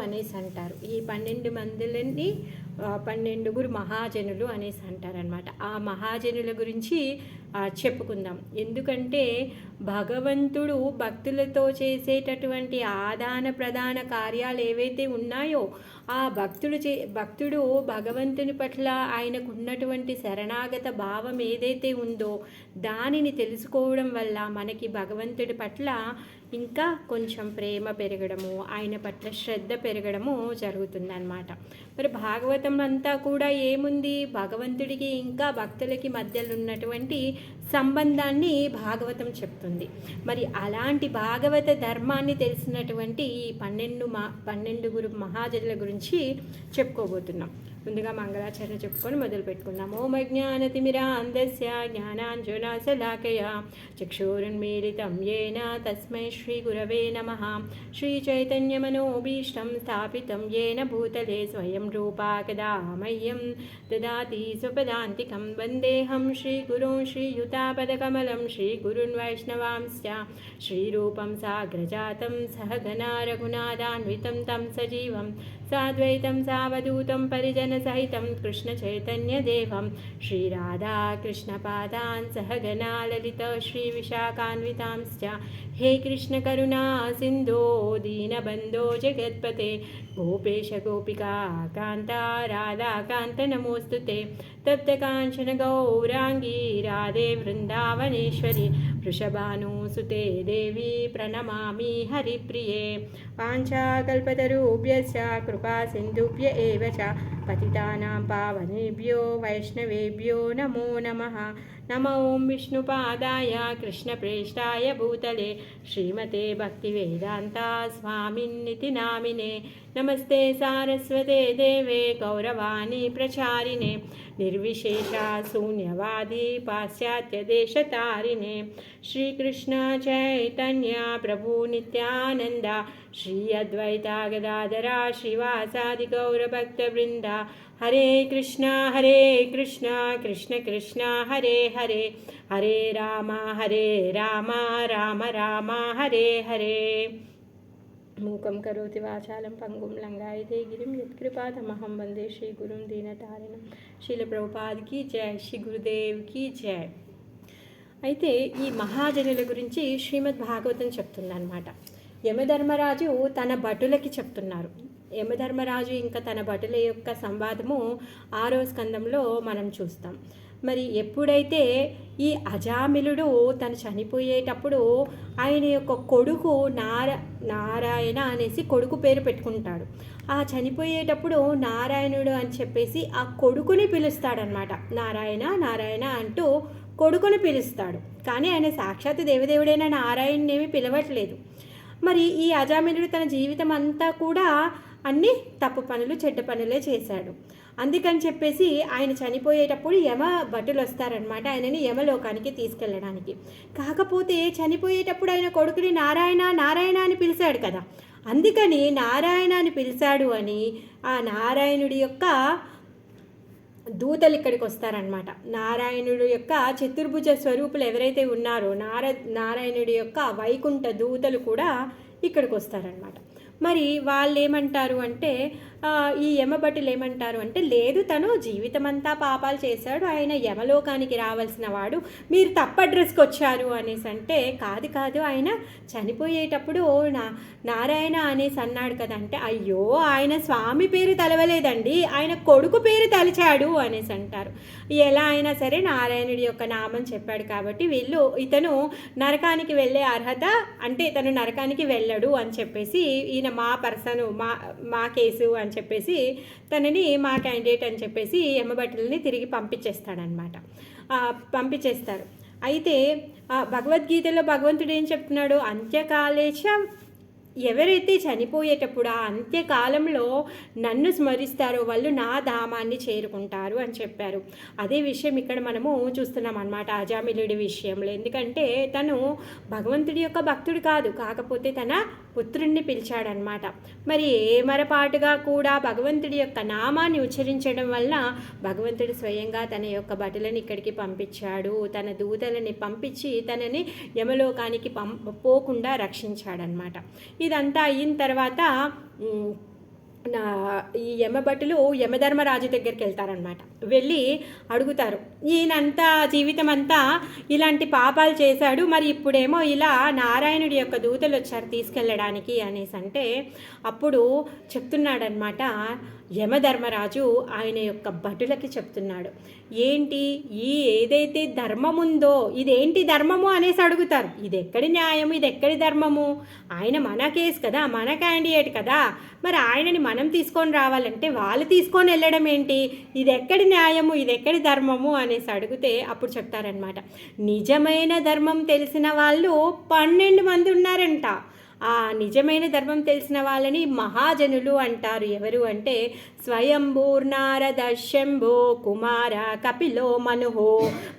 అనేసి అంటారు. ఈ 12 మందిని 12 మహాజనులు అనేసి అంటారనమాట. ఆ మహాజనుల గురించి చెప్పుకుందాం. ఎందుకంటే భగవంతుడు భక్తులతో చేసేటటువంటి ఆదాన ప్రధాన కార్యాలు ఏవైతే ఉన్నాయో ఆ భక్తుడు భగవంతుని పట్ల ఆయనకు ఉన్నటువంటి శరణాగత భావం ఏదైతే ఉందో దానిని తెలుసుకోవడం వల్ల మనకి భగవంతుడి పట్ల ఇంకా కొంచెం ప్రేమ పెరగడము, ఆయన పట్ల శ్రద్ధ పెరగడము జరుగుతుందన్నమాట. మరి భాగవతం అంతా కూడా ఏముంది, భగవంతుడికి ఇంకా భక్తులకి మధ్యలో ఉన్నటువంటి సంబంధాన్ని భాగవతం చెప్తుంది. మరి అలాంటి భాగవత ధర్మాన్ని తెలిసినటువంటి ఈ 12 మహాజనుల గురించి చెప్పుకోబోతున్నాం. ముందుగా మంగళాచరణ చెప్పుకొని మొదలు పెట్టుకుందాం. ఓం అజ్ఞానతిమిరాంధస్య జ్ఞానాంజనాశలాకయ చక్షురున్మీలితం యేన తస్మై శ్రీ గురవే నమః. శ్రీ చైతన్యమనోభీష్టం స్థాపితం యేన భూతలే స్వయం రూపా కదా మह्यं దదాతి స్వపదాంతికం. వందేహం శ్రీగురుం శ్రీయుతాపదకమలం శ్రీగురున్ వైష్ణవాంశ్చ శ్రీరూపం సాగ్రజాతం సహగణా రఘునాథాన్వితం తం సజీవం సాద్వైతం సావధూతం పరిజనసహితం కృష్ణచైతన్యదేవం శ్రీరాధాకృష్ణపాదాన్ సహగణా లలిత శ్రీవిశాఖాన్వితాంశ్చ. హే కృష్ణ కరుణా సింధో దీనబంధో జగత్పతే గోపేశ గోపికా కాంత రాధాకాంత నమోస్తుతే. తప్తకాంచన గౌరాంగీ రాధే వృందావనేశ్వరి వృషభానుసుతే దేవి ప్రణమామి హరిప్రియే. వాంఛాకల్పతరుభ్యశ్చ కృపా సింధుభ్య ఏవ చ పతితానాం పావనేభ్యో వైష్ణవేభ్యో నమో నమః. నమో ఓం విష్ణుపాదాయ కృష్ణప్రేష్టాయ భూతలే శ్రీమతే భక్తివేదాంత స్వామిన్నితి నామినే. నమస్తే సారస్వతే దేవే గౌరవాణి ప్రచారిణే నిర్విశేష శూన్యవాది పాశ్చాత్యదేశతారిణే. శ్రీకృష్ణ చైతన్య ప్రభు నిత్యానంద శ్రీ అద్వైత గదాధర శ్రీవాసాది గౌరభక్తవృంద. హరే కృష్ణ కృష్ణ కృష్ణ హరే హరే హరే రామ రామ రామ హరే హరే. మూకం కరోతి వాచాలం పంగుం లంగాయతే గిరిం యత్కృపాతమహం వందే శ్రీ గురుం దీనతారిణం. శ్రీల ప్రభుపాద్కి జై, శ్రీ గురుదేవ్కి జై. అయితే ఈ మహాజనుల గురించి శ్రీమద్ భాగవతం చెప్తుందన్నమాట. యమధర్మరాజు తన భటులకి చెప్తున్నారు. యమధర్మరాజు ఇంకా తన భటుల యొక్క సంవాదము 6వ స్కందంలో మనం చూస్తాం. మరి ఎప్పుడైతే ఈ అజామిలుడు తను చనిపోయేటప్పుడు ఆయన యొక్క కొడుకు నారాయణ అనేసి కొడుకు పేరు పెట్టుకుంటాడు. ఆ చనిపోయేటప్పుడు నారాయణుడు అని చెప్పేసి ఆ కొడుకుని పిలుస్తాడనమాట. నారాయణ అంటూ కొడుకుని పిలుస్తాడు. కానీ ఆయన సాక్షాత్ దేవదేవుడైన నారాయణుని ఏమీ పిలవట్లేదు. మరి ఈ అజామిలుడు తన జీవితం అంతా కూడా అన్ని తప్పు పనులు చెడ్డ పనులే చేశాడు. అందుకని చెప్పేసి ఆయన చనిపోయేటప్పుడు యమ భటులు వస్తారనమాట ఆయనని యమలోకానికి తీసుకెళ్ళడానికి. కాకపోతే చనిపోయేటప్పుడు ఆయన కొడుకుని నారాయణ అని పిలిచాడు కదా, అందుకని నారాయణ అని పిలిచాడు అని ఆ నారాయణుడి యొక్క దూతలు ఇక్కడికి వస్తారనమాట. నారాయణుడు యొక్క చతుర్భుజ స్వరూపులు ఎవరైతే ఉన్నారో నారాయణుడి యొక్క వైకుంఠ దూతలు కూడా ఇక్కడికి వస్తారనమాట. మరి వాళ్ళు ఏమంటారు అంటే ఈ యమభటులు ఏమంటారు అంటే, లేదు తను జీవితమంతా పాపాలు చేశాడు, ఆయన యమలోకానికి రావాల్సిన వాడు, మీరు తప్పు అడ్రస్కి వచ్చారు అనేసి అంటే, కాదు ఆయన చనిపోయేటప్పుడు నారాయణ అనేసి అన్నాడు కదంటే, అయ్యో ఆయన స్వామి పేరు తలవలేదండి, ఆయన కొడుకు పేరు తలిచాడు అనేసి అంటారు. ఎలా అయినా సరే నారాయణుడి యొక్క నామం చెప్పాడు కాబట్టి ఇతను నరకానికి వెళ్ళే అర్హత, అంటే తను నరకానికి వెళ్ళడు అని చెప్పేసి, ఈయన మా పర్సన్ మా కేసు అని చెప్పేసి తనని మా క్యాండిడేట్ అని చెప్పేసి యమభటుల్ని తిరిగి పంపించేస్తారు. అయితే భగవద్గీతలో భగవంతుడు ఏం చెప్తున్నాడు, అంత్యకాలేశ ఎవరైతే చనిపోయేటప్పుడు ఆ అంత్యకాలంలో నన్ను స్మరిస్తారో వాళ్ళు నా ధామాన్ని చేరుకుంటారు అని చెప్పారు. అదే విషయం ఇక్కడ మనము చూస్తున్నాం అన్నమాట అజామిలుడి విషయంలో. ఎందుకంటే తను భగవంతుడి యొక్క భక్తుడు కాదు, కాకపోతే తన పుత్రుణ్ణి పిలిచాడనమాట. మరి ఏమరపాటుగా కూడా భగవంతుడి యొక్క నామాన్ని ఉచ్చరించడం వల్ల భగవంతుడు స్వయంగా తన యొక్క భటులను ఇక్కడికి పంపించాడు, తన దూతలని పంపించి తనని యమలోకానికి పోకుండా రక్షించాడనమాట. ఇదంతా అయిన తర్వాత నా ఈ యమభటులు యమధర్మరాజు దగ్గరికి వెళ్తారనమాట. వెళ్ళి అడుగుతారు, ఈయనంతా జీవితం అంతా ఇలాంటి పాపాలు చేశాడు, మరి ఇప్పుడేమో ఇలా నారాయణుడి యొక్క దూతలు వచ్చారు తీసుకెళ్ళడానికి అనేసి అంటే అప్పుడు చెప్తున్నాడనమాట యమధర్మరాజు ఆయన యొక్క భటులకి చెప్తున్నాడు, ఏంటి ఈ ఏదైతే ధర్మం ఉందో ఇదేంటి ధర్మము అనేసి అడుగుతారు. ఇది ఎక్కడి న్యాయము, ఇది ఎక్కడి ధర్మము? ఆయన మన కేసు కదా, మన క్యాండిడేట్ కదా, మరి ఆయనని మనం తీసుకొని రావాలంటే వాళ్ళు తీసుకొని వెళ్ళడం ఏంటి? ఇది ఎక్కడి న్యాయము, ఇది ఎక్కడి ధర్మము అనేసి అడిగితే అప్పుడు చెప్తారనమాట, నిజమైన ధర్మం తెలిసిన వాళ్ళు 12 మంది ఉన్నారంట. ఆ నిజమైన ధర్మం తెలిసిన వాళ్ళని మహాజనులు అంటారు. ఎవరు అంటే స్వయంభూర్నారద శంభో కుమార కపిలో మనుహో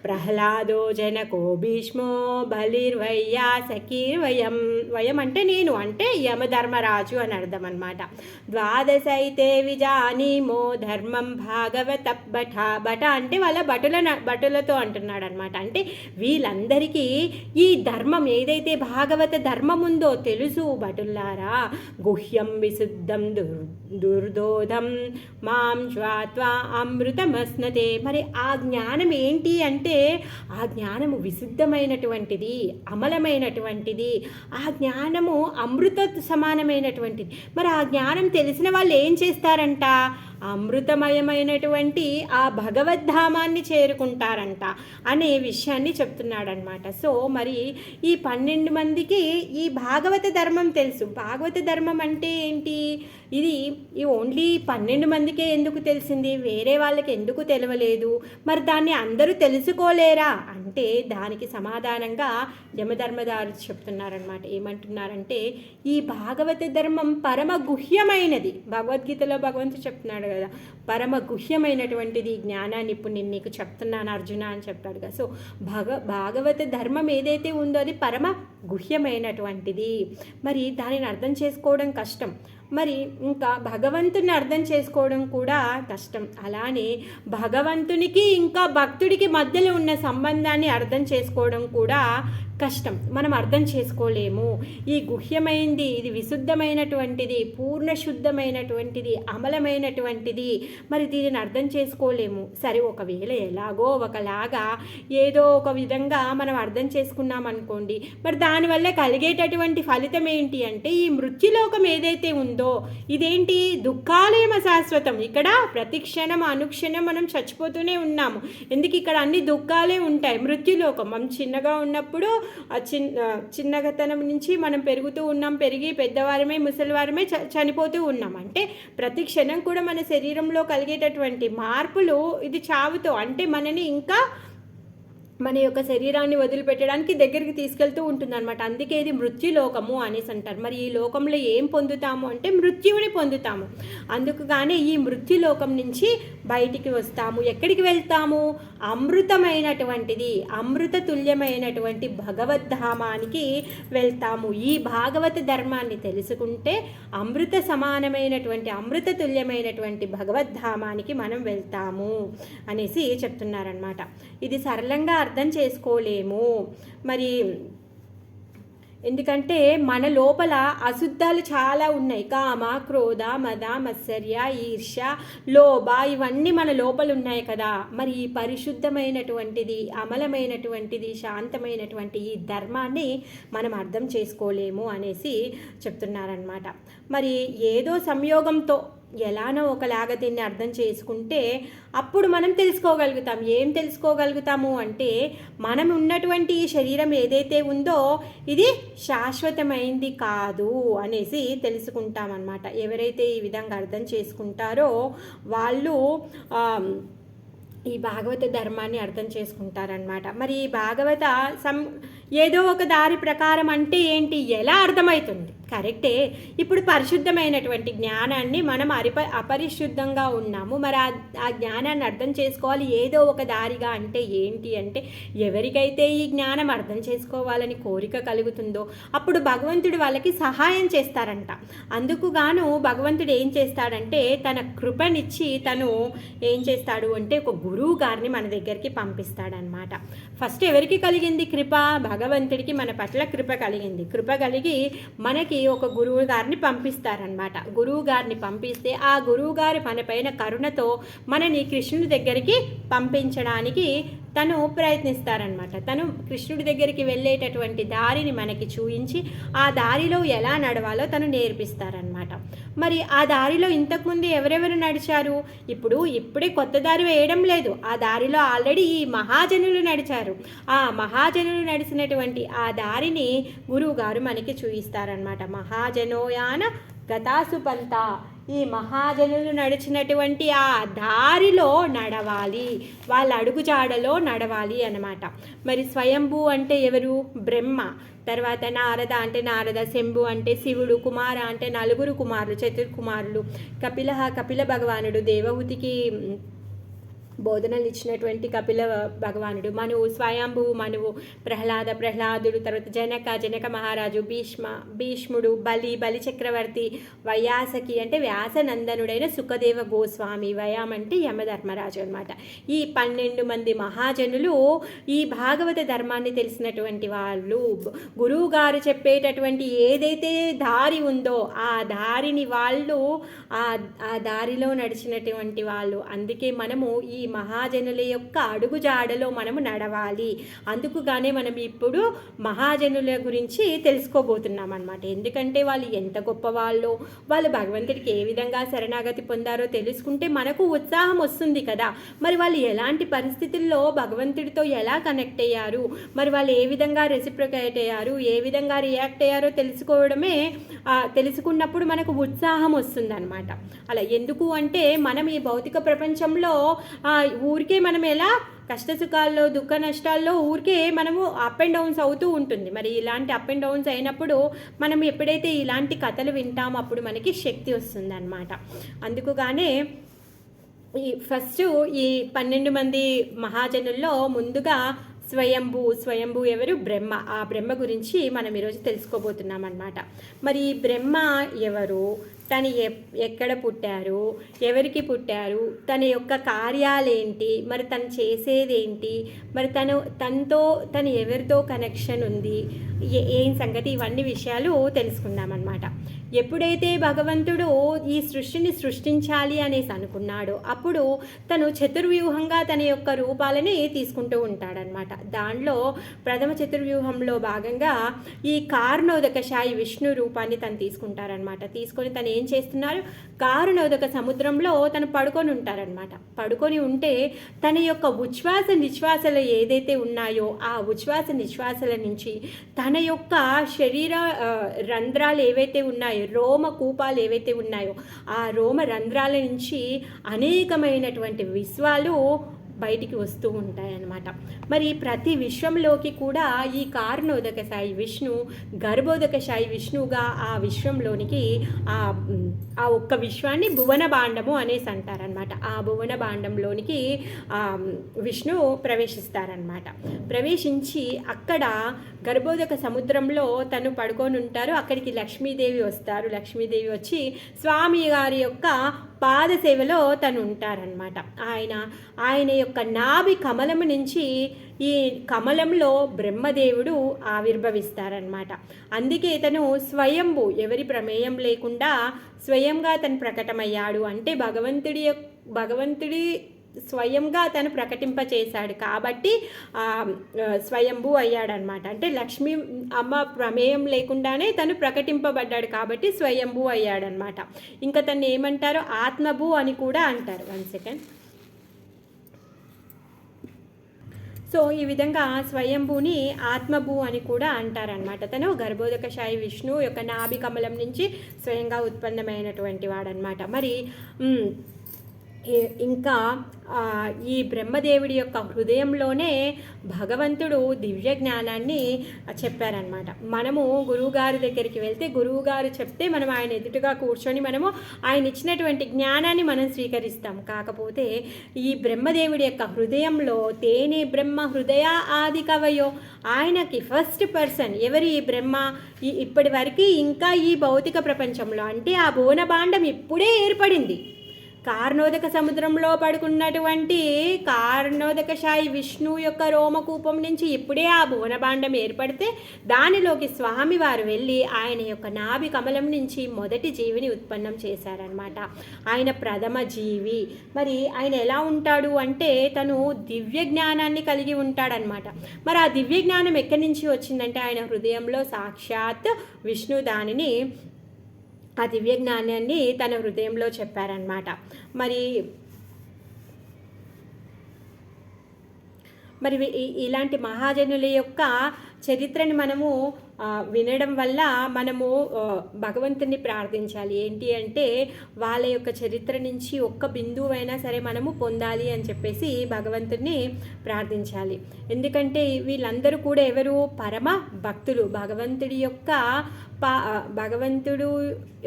ప్రహ్లాదో జనకో భీష్మో బలిర్వయ్యా సకీర్వయం. వయం అంటే నేను, అంటే యమధర్మరాజు అని అర్థం అనమాట. ద్వాదశైతే విజానీమో ధర్మం భాగవత భట. భట అంటే వాళ్ళ భటులతో అంటున్నాడు అనమాట. అంటే వీళ్ళందరికీ ఈ ధర్మం ఏదైతే భాగవత ధర్మం ఉందో తెలుసు భటుల్లారా. గుహ్యం విశుద్ధం దుర్దోధం మాం శ్వాత్వా అమృతమస్నతే. మరి ఆ జ్ఞానం ఏంటి అంటే ఆ జ్ఞానము విశుద్ధమైనటువంటిది, అమలమైనటువంటిది, ఆ జ్ఞానము అమృత సమానమైనటువంటిది. మరి ఆ జ్ఞానం తెలిసిన వాళ్ళు ఏం చేస్తారంట? అమృతమయమైనటువంటి ఆ భగవద్ధామాన్ని చేరుకుంటారంట అనే విషయాన్ని చెప్తున్నాడనమాట. సో మరి ఈ 12 మందికి ఈ భాగవత ధర్మం తెలుసు. భాగవత ధర్మం అంటే ఏంటి? ఇది ఓన్లీ 12 మందికే ఎందుకు తెలిసింది, వేరే వాళ్ళకి ఎందుకు తెలియలేదు? మరి దాన్ని అందరూ తెలుసుకోలేరా అంటే దానికి సమాధానంగా యమధర్మదారు చెప్తున్నారనమాట. ఏమంటున్నారంటే ఈ భాగవత ధర్మం పరమ గుహ్యమైనది. భగవద్గీతలో భగవంతుడు చెప్తున్నాడు కదా, పరమ గుహ్యమైనటువంటిది జ్ఞానాన్ని ఇప్పుడు నేను నీకు చెప్తున్నాను అర్జున అని చెప్పాడు కదా. సో భాగవత ధర్మం ఏదైతే ఉందో అది పరమ గుహ్యమైనటువంటిది. మరి దానిని అర్థం చేసుకోవడం కష్టం. మరి ఇంకా భగవంతుని అర్థం చేసుకోవడం కూడా కష్టం. అలానే భగవంతునికి ఇంకా భక్తుడికి మధ్యలో ఉన్న సంబంధాన్ని అర్థం చేసుకోవడం కూడా కష్టం. మనం అర్థం చేసుకోలేము. ఈ గుహ్యమైంది, ఇది విశుద్ధమైనటువంటిది, పూర్ణ శుద్ధమైనటువంటిది, అమలమైనటువంటిది. మరి దీనిని అర్థం చేసుకోలేము. సరే, ఒకవేళ ఎలాగో ఒకలాగా ఏదో ఒక విధంగా మనం అర్థం చేసుకున్నాం అనుకోండి, మరి దానివల్ల కలిగేటటువంటి ఫలితం ఏంటి అంటే ఈ మృత్యులోకం ఏదైతే ఉందో ఇదేంటి? దుఃఖాలేమ శాశ్వతం. ఇక్కడ ప్రతి క్షణం అనుక్షణం మనం చచ్చిపోతూనే ఉన్నాము. ఎందుకు? ఇక్కడ అన్ని దుఃఖాలే ఉంటాయి. మృత్యులోకం మనం చిన్నగా ఉన్నప్పుడు చిన్నగతనం నుంచి మనం పెరుగుతూ ఉన్నాం, పెరిగి పెద్దవారమే ముసలివారమే చనిపోతూ ఉన్నాం. అంటే ప్రతి క్షణం కూడా మన శరీరంలో కలిగేటటువంటి మార్పులు ఇది చావుతో, అంటే మనని ఇంకా మన యొక్క శరీరాన్ని వదిలిపెట్టడానికి దగ్గరికి తీసుకెళ్తూ ఉంటుందన్నమాట. అందుకే ఇది మృత్యులోకము అనేసి అంటారు. మరి ఈ లోకంలో ఏం పొందుతాము అంటే మృత్యువుని పొందుతాము. అందుకు కానీ ఈ మృత్యులోకం నుంచి బయటికి వస్తాము. ఎక్కడికి వెళ్తాము? అమృతమైనటువంటిది, అమృత తుల్యమైనటువంటి భగవద్ధామానికి వెళ్తాము. ఈ భాగవత ధర్మాన్ని తెలుసుకుంటే అమృత సమానమైనటువంటి, అమృత తుల్యమైనటువంటి భగవద్ధామానికి మనం వెళ్తాము అనేసి చెప్తున్నారనమాట. ఇది సరళంగా అర్థం చేసుకోలేము. మరి ఎందుకంటే మన లోపల అశుద్ధాలు చాలా ఉన్నాయి. కామ, క్రోధ, మద, మత్సర్య, ఈర్ష్య, లోభ, ఇవన్నీ మన లోపల ఉన్నాయి కదా. మరి ఈ పరిశుద్ధమైనటువంటిది, అమలమైనటువంటిది, శాంతమైనటువంటి ఈ ధర్మాన్ని మనం అర్థం చేసుకోలేము అనేసి చెప్తున్నారనమాట. మరి ఏదో సంయోగంతో ఎలానో ఒకలాగా దీన్ని అర్థం చేసుకుంటే అప్పుడు మనం తెలుసుకోగలుగుతాం. ఏం తెలుసుకోగలుగుతాము అంటే మనం ఉన్నటువంటి ఈ శరీరం ఏదైతే ఉందో ఇది శాశ్వతమైంది కాదు అనేసి తెలుసుకుంటామన్నమాట. ఎవరైతే ఈ విధంగా అర్థం చేసుకుంటారో వాళ్ళు ఈ భాగవత ధర్మాన్ని అర్థం చేసుకుంటారనమాట. మరి ఈ భాగవత ఏదో ఒక దారి ప్రకారం అంటే ఏంటి? ఎలా అర్థమవుతుంది? కరెక్టే. ఇప్పుడు పరిశుద్ధమైనటువంటి జ్ఞానాన్ని మనం అపరిశుద్ధంగా ఉన్నాము. మరి ఆ జ్ఞానాన్ని అర్థం చేసుకోవాలి ఏదో ఒక దారిగా. అంటే ఏంటి అంటే ఎవరికైతే ఈ జ్ఞానం అర్థం చేసుకోవాలని కోరిక కలుగుతుందో అప్పుడు భగవంతుడు వాళ్ళకి సహాయం చేస్తారంట. అందుకు గాను భగవంతుడు ఏం చేస్తాడంటే తన కృపనిచ్చి తను ఏం చేస్తాడు అంటే ఒక గురువు గారిని మన దగ్గరికి పంపిస్తాడనమాట. ఫస్ట్ ఎవరికి కలిగింది కృప? భగవంతుడికి మన పట్ల కృప కలిగింది. కృప కలిగి మనకి ఒక గురువు గారిని పంపిస్తారనమాట. గురువు గారిని పంపిస్తే ఆ గురువు గారి మనపైన కరుణతో మనని కృష్ణుడి దగ్గరికి పంపించడానికి తను ప్రయత్నిస్తారనమాట. తను కృష్ణుడి దగ్గరికి వెళ్ళేటటువంటి దారిని మనకి చూపించి ఆ దారిలో ఎలా నడవాలో తను నేర్పిస్తారనమాట. మరి ఆ దారిలో ఇంతకుముందు ఎవరెవరు నడిచారు? ఇప్పుడే కొత్త దారి వేయడం లేదు. ఆ దారిలో ఆల్రెడీ ఈ మహాజనులు నడిచారు. ఆ మహాజనులు నడిచినటువంటి ఆ దారిని గురువుగారు మనకి చూపిస్తారనమాట. మహాజనోయాన గతాసుపంత, ఈ మహాజనులు నడిచినటువంటి ఆ దారిలో నడవాలి, వాళ్ళ అడుగుజాడలో నడవాలి అన్నమాట. మరి స్వయంభూ అంటే ఎవరు? బ్రహ్మ. తర్వాత నారద అంటే నారద, శంభు అంటే శివుడు, కుమార అంటే నలుగురు కుమారులు, చతుర్కుమారులు, కపిల భగవానుడు, దేవహూతికి బోధనలు ఇచ్చినటువంటి కపిల భగవానుడు, మనువు స్వయంభువు మనువు, ప్రహ్లాదుడు, తర్వాత జనక మహారాజు, భీష్ముడు, బలి చక్రవర్తి, వయాసకి అంటే వ్యాసనందనుడైన సుఖదేవ గోస్వామి, వయాం అంటే యమధర్మరాజు అనమాట. ఈ 12 మంది మహాజనులు ఈ భాగవత ధర్మాన్ని తెలిసినటువంటి వాళ్ళు. గురువు గారు చెప్పేటటువంటి ఏదైతే దారి ఉందో ఆ దారిని వాళ్ళు ఆ దారిలో నడిచినటువంటి వాళ్ళు. అందుకే మనము ఈ మహాజనుల యొక్క అడుగుజాడలో మనము నడవాలి. అందుకుగానే మనం ఇప్పుడు మహాజనుల గురించి తెలుసుకోబోతున్నాం అన్నమాట. ఎందుకంటే వాళ్ళు ఎంత గొప్పవాళ్ళో, వాళ్ళు భగవంతుడికి ఏ విధంగా శరణాగతి పొందారో తెలుసుకుంటే మనకు ఉత్సాహం వస్తుంది కదా. మరి వాళ్ళు ఎలాంటి పరిస్థితుల్లో భగవంతుడితో ఎలా కనెక్ట్ అయ్యారు, మరి వాళ్ళు ఏ విధంగా రెసిప్రొకేట్ అయ్యారు, ఏ విధంగా రియాక్ట్ అయ్యారో తెలుసుకున్నప్పుడు మనకు ఉత్సాహం వస్తుంది అనమాట. అలా ఎందుకు అంటే మనం ఈ భౌతిక ప్రపంచంలో ఊరికే మనం ఎలా కష్టసుఖాల్లో దుఃఖ నష్టాల్లో ఊరికే మనము అప్ అండ్ డౌన్స్ అవుతూ ఉంటుంది. మరి ఇలాంటి అప్ అండ్ డౌన్స్ అయినప్పుడు మనం ఎప్పుడైతే ఇలాంటి కథలు వింటామో అప్పుడు మనకి శక్తి వస్తుంది అన్నమాట. అందుకుగానే ఫస్ట్ ఈ 12 మంది మహాజనుల్లో ముందుగా స్వయంభూ ఎవరు? బ్రహ్మ. ఆ బ్రహ్మ గురించి మనం ఈరోజు తెలుసుకోబోతున్నాం అన్నమాట. మరి ఈ బ్రహ్మ ఎవరు, తను ఎక్కడ పుట్టారు, ఎవరికి పుట్టారు, తన యొక్క కార్యాలేంటి, మరి తను చేసేదేంటి, మరి తను ఎవరితో కనెక్షన్ ఉంది, ఏం సంగతి, ఇవన్నీ విషయాలు తెలుసుకుందామన్నమాట. ఎప్పుడైతే భగవంతుడు ఈ సృష్టిని సృష్టించాలి అనేసి అనుకున్నాడో అప్పుడు తను చతుర్వ్యూహంగా తన యొక్క రూపాలని తీసుకుంటూ ఉంటాడనమాట. దానిలో ప్రథమ చతుర్వ్యూహంలో భాగంగా ఈ కారుణోదకశాయి విష్ణు రూపాన్ని తను తీసుకుంటారనమాట. తీసుకొని తను ఏం చేస్తున్నారు? కారుణోదక సముద్రంలో తను పడుకొని ఉంటారనమాట. పడుకొని ఉంటే తన యొక్క ఉచ్ఛ్వాస నిశ్వాసలు ఏదైతే ఉన్నాయో ఆ ఉచ్ఛ్వాస నిశ్వాసల నుంచి తన యొక్క శరీర రంధ్రాలు ఏవైతే ఉన్నాయో, రోమ కూపాలు ఏవైతే ఉన్నాయో ఆ రోమ రంధ్రాల నుంచి అనేకమైనటువంటి విశ్వాలు బయటికి వస్తూ ఉంటాయన్నమాట. మరి ప్రతి విశ్వంలోకి కూడా ఈ కారుణోదక సాయి విష్ణు గర్భోదక సాయి విష్ణువుగా ఆ విశ్వంలోనికి ఆ ఒక్క విశ్వాన్ని భువన భాండము అనేసి అంటారనమాట. ఆ భువన భాండంలోనికి విష్ణు ప్రవేశిస్తారనమాట. ప్రవేశించి అక్కడ గర్భోదక సముద్రంలో తను పడుకొని ఉంటారు. అక్కడికి లక్ష్మీదేవి వస్తారు. లక్ష్మీదేవి వచ్చి స్వామి గారి యొక్క పాద సేవలో తను ఉంటారనమాట. ఆయన యొక్క నాభి కమలము నుంచి ఈ కమలంలో బ్రహ్మదేవుడు ఆవిర్భవిస్తారనమాట. అందుకే తను స్వయంభూ, ఎవరి ప్రమేయం లేకుండా స్వయంగా తను ప్రకటమయ్యాడు. అంటే భగవంతుడి స్వయంగా తను ప్రకటింపచేశాడు కాబట్టి స్వయంభూ అయ్యాడనమాట. అంటే లక్ష్మీ అమ్మ ప్రమేయం లేకుండానే తను ప్రకటింపబడ్డాడు కాబట్టి స్వయంభూ అయ్యాడనమాట. ఇంకా తను ఏమంటారో ఆత్మభూ అని కూడా అంటారు. 1 సెకండ్. సో ఈ విధంగా స్వయంభూని ఆత్మభూ అని కూడా అంటారనమాట. తను గర్భోదక శాయి విష్ణు యొక్క నాభి కమలం నుంచి స్వయంగా ఉత్పన్నమైనటువంటి వాడనమాట. మరి ఇంకా ఈ బ్రహ్మదేవుడి యొక్క హృదయంలోనే భగవంతుడు దివ్య జ్ఞానాన్ని చెప్పారనమాట. మనము గురువుగారి దగ్గరికి వెళ్తే గురువుగారు చెప్తే మనం ఆయన ఎదుటిగా కూర్చొని మనము ఆయన ఇచ్చినటువంటి జ్ఞానాన్ని మనం స్వీకరిస్తాం. కాకపోతే ఈ బ్రహ్మదేవుడి యొక్క హృదయంలో తేనే బ్రహ్మ హృదయ ఆది కవయో, ఆయనకి ఫస్ట్ పర్సన్ ఎవరు? ఈ బ్రహ్మ. ఇప్పటి వరకు ఇంకా ఈ భౌతిక ప్రపంచంలో అంటే ఆ భువన భాండం ఇప్పుడే ఏర్పడింది. కార్ణోదక సముద్రంలో పడుకున్నటువంటి కార్ణోదకశాయి విష్ణువు యొక్క రోమకూపం నుంచి ఇప్పుడే ఆ భువనభాండం ఏర్పడితే దానిలోకి స్వామివారు వెళ్ళి ఆయన యొక్క నాభి కమలం నుంచి మొదటి జీవిని ఉత్పన్నం చేశారనమాట. ఆయన ప్రథమ జీవి. మరి ఆయన ఎలా ఉంటాడు అంటే తను దివ్య జ్ఞానాన్ని కలిగి ఉంటాడనమాట. మరి ఆ దివ్య జ్ఞానం ఎక్కడి నుంచి వచ్చిందంటే ఆయన హృదయంలో సాక్షాత్ విష్ణు దానిని ఆ దివ్య జ్ఞానాన్ని తన హృదయంలో చెప్పారనమాట. మరి ఇలాంటి మహాజనుల యొక్క చరిత్రని మనము వినడం వల్ల మనము భగవంతుని ప్రార్థించాలి. ఏంటి అంటే వాళ్ళ యొక్క చరిత్ర నుంచి ఒక్క బిందువైనా సరే మనము పొందాలి అని చెప్పేసి భగవంతుని ప్రార్థించాలి. ఎందుకంటే వీళ్ళందరూ కూడా ఎవరు? పరమ భక్తులు. భగవంతుడు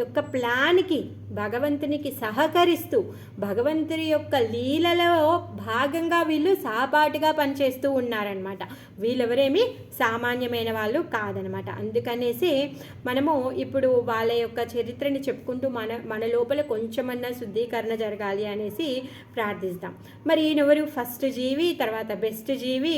యొక్క ప్లాన్కి భగవంతునికి సహకరిస్తూ భగవంతుడి యొక్క లీలలో భాగంగా వీళ్ళు సహపాఠిగా పనిచేస్తూ ఉన్నారనమాట. వీళ్ళెవరేమి సామాన్యమైన వాళ్ళు కాదనమాట. అందుకనేసి మనము ఇప్పుడు వాళ్ళ యొక్క చరిత్రని చెప్పుకుంటూ మన లోపల కొంచెమన్నా శుద్ధీకరణ జరగాలి అనేసి ప్రార్థిస్తాం. మరి ఈయనెవరు? ఫస్ట్ జీవి, తర్వాత బెస్ట్ జీవి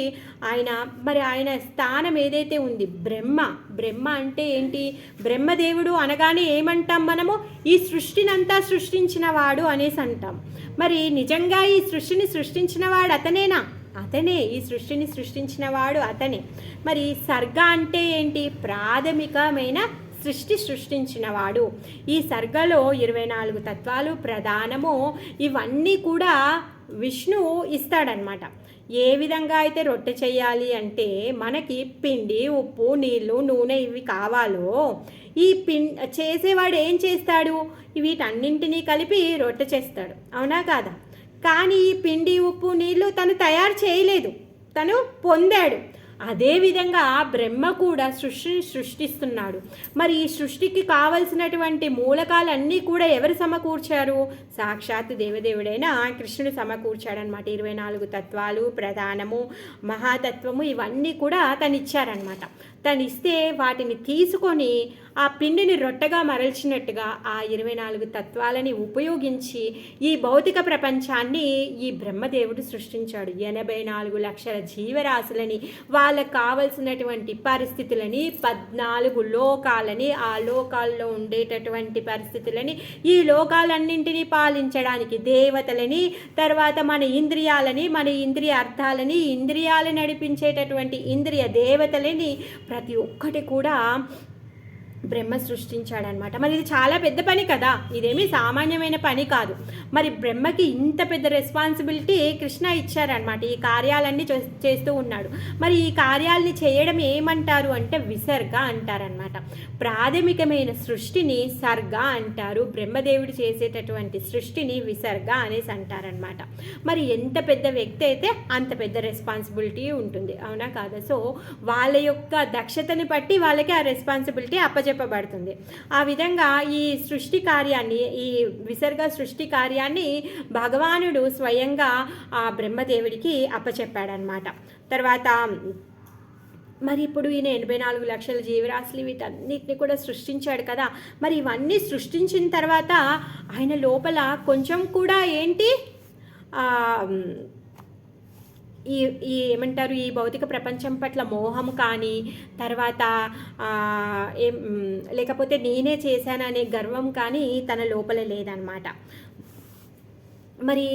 ఆయన. మరి ఆయన స్థానం ఏదైతే ఉంది బ్రహ్మ అంటే ఏంటి? బ్రహ్మదేవుడు అనగానే ఏమంటాం మనము? ఈ సృష్టినంతా సృష్టించిన వాడు అనేసి అంటాం. మరి నిజంగా ఈ సృష్టిని సృష్టించిన వాడు అతనేనా? అతనే. ఈ సృష్టిని సృష్టించిన వాడు అతనే. మరి సర్గ అంటే ఏంటి? ప్రాథమికమైన సృష్టించినవాడు. ఈ సర్గలో 24 తత్వాలు ప్రధానము. ఇవన్నీ కూడా విష్ణువు ఇస్తాడనమాట. ఏ విధంగా అయితే రొట్టె చేయాలి అంటే మనకి పిండి, ఉప్పు, నీళ్ళు, నూనె ఇవి కావాలో ఈ చేసేవాడు ఏం చేస్తాడు? వీటన్నింటినీ కలిపి రొట్టె చేస్తాడు. అవునా కాదా? కానీ ఈ పిండి, ఉప్పు, నీళ్ళు తను తయారు చేయలేదు, తను పొందాడు. అదేవిధంగా బ్రహ్మ కూడా సృష్టిస్తున్నాడు. మరి ఈ సృష్టికి కావలసినటువంటి మూలకాలన్నీ కూడా ఎవరు సమకూర్చారు? సాక్షాత్ దేవదేవుడైన కృష్ణుడు సమకూర్చాడనమాట. 24 తత్వాలు ప్రధానము, మహాతత్వము ఇవన్నీ కూడా తను ఇచ్చారనమాట. తను ఇస్తే వాటిని తీసుకొని ఆ పిండిని రొట్టెగా మరల్చినట్టుగా ఆ 24 తత్వాలని ఉపయోగించి ఈ భౌతిక ప్రపంచాన్ని ఈ బ్రహ్మదేవుడు సృష్టించాడు. 84 లక్షల జీవరాశులని, వాళ్ళకు కావలసినటువంటి పరిస్థితులని, 14 లోకాలని, ఆ లోకాల్లో ఉండేటటువంటి పరిస్థితులని, ఈ లోకాలన్నింటినీ పాలించడానికి దేవతలని, తర్వాత మన ఇంద్రియాలని, మన ఇంద్రియ అర్థాలని, ఇంద్రియాలను నడిపించేటటువంటి ఇంద్రియ దేవతలని ప్రతి ఒక్కటి కూడా బ్రహ్మ సృష్టించాడనమాట. మరి ఇది చాలా పెద్ద పని కదా, ఇదేమీ సామాన్యమైన పని కాదు. మరి బ్రహ్మకి ఇంత పెద్ద రెస్పాన్సిబిలిటీ కృష్ణ ఇచ్చారనమాట. ఈ కార్యాలన్నీ చేస్తూ ఉన్నాడు. మరి ఈ కార్యాలని చేయడం ఏమంటారు అంటే విసర్గ అంటారనమాట. ప్రాథమికమైన సృష్టిని సర్గ అంటారు. బ్రహ్మదేవుడు చేసేటటువంటి సృష్టిని విసర్గ అనేసి అంటారనమాట. మరి ఎంత పెద్ద వ్యక్తి అయితే అంత పెద్ద రెస్పాన్సిబిలిటీ ఉంటుంది. అవునా కాదా? సో వాళ్ళ యొక్క దక్షతని బట్టి వాళ్ళకి ఆ రెస్పాన్సిబిలిటీ చెప్పబడుతుంది. ఆ విధంగా ఈ సృష్టి కార్యాన్ని, ఈ విసర్గ సృష్టి కార్యాన్ని భగవానుడు స్వయంగా ఆ బ్రహ్మదేవుడికి అప్పచెప్పాడనమాట. తర్వాత మరి ఇప్పుడు ఈయన 84 లక్షల జీవరాశులు వీటన్నిటిని కూడా సృష్టించాడు కదా. మరి ఇవన్నీ సృష్టించిన తర్వాత ఆయన లోపల కొంచెం కూడా ఏంటి ఈ ఏమంటారు, ఈ భౌతిక ప్రపంచం పట్ల మోహం కానీ, తర్వాత లేకపోతే నేనే చేశాననే గర్వం కానీ తన లోపల లేదనమాట. మరి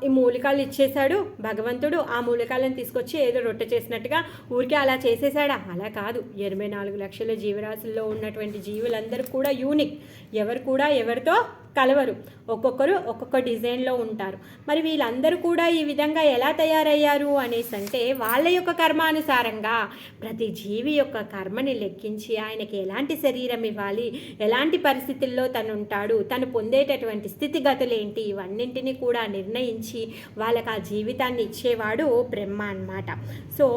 ఈ మూలికాలు ఇచ్చేశాడు భగవంతుడు. ఆ మూలికాలను తీసుకొచ్చి ఏదో రొట్టె చేసినట్టుగా ఊరికే అలా చేసేసాడా? అలా కాదు. 84 లక్షల జీవరాశుల్లో ఉన్నటువంటి జీవులందరూ కూడా యూనిక్. ఎవరు కూడా ఎవరితో కలవరు. ఒక్కొక్కరు ఒక్కొక్క డిజైన్లో ఉంటారు. మరి వీళ్ళందరూ కూడా ఈ విధంగా ఎలా తయారయ్యారు అనేసి అంటే వాళ్ళ యొక్క కర్మానుసారంగా ప్రతి జీవి యొక్క కర్మని లెక్కించి ఆయనకి ఎలాంటి శరీరం ఇవ్వాలి, ఎలాంటి పరిస్థితుల్లో తను ఉంటాడు, తను పొందేటటువంటి స్థితిగతులు ఏంటి, ఇవన్నింటినీ కూడా నిర్ణయించి వాళ్ళకి ఆ జీవితాన్ని ఇచ్చేవాడు బ్రహ్మ అన్నమాట. సో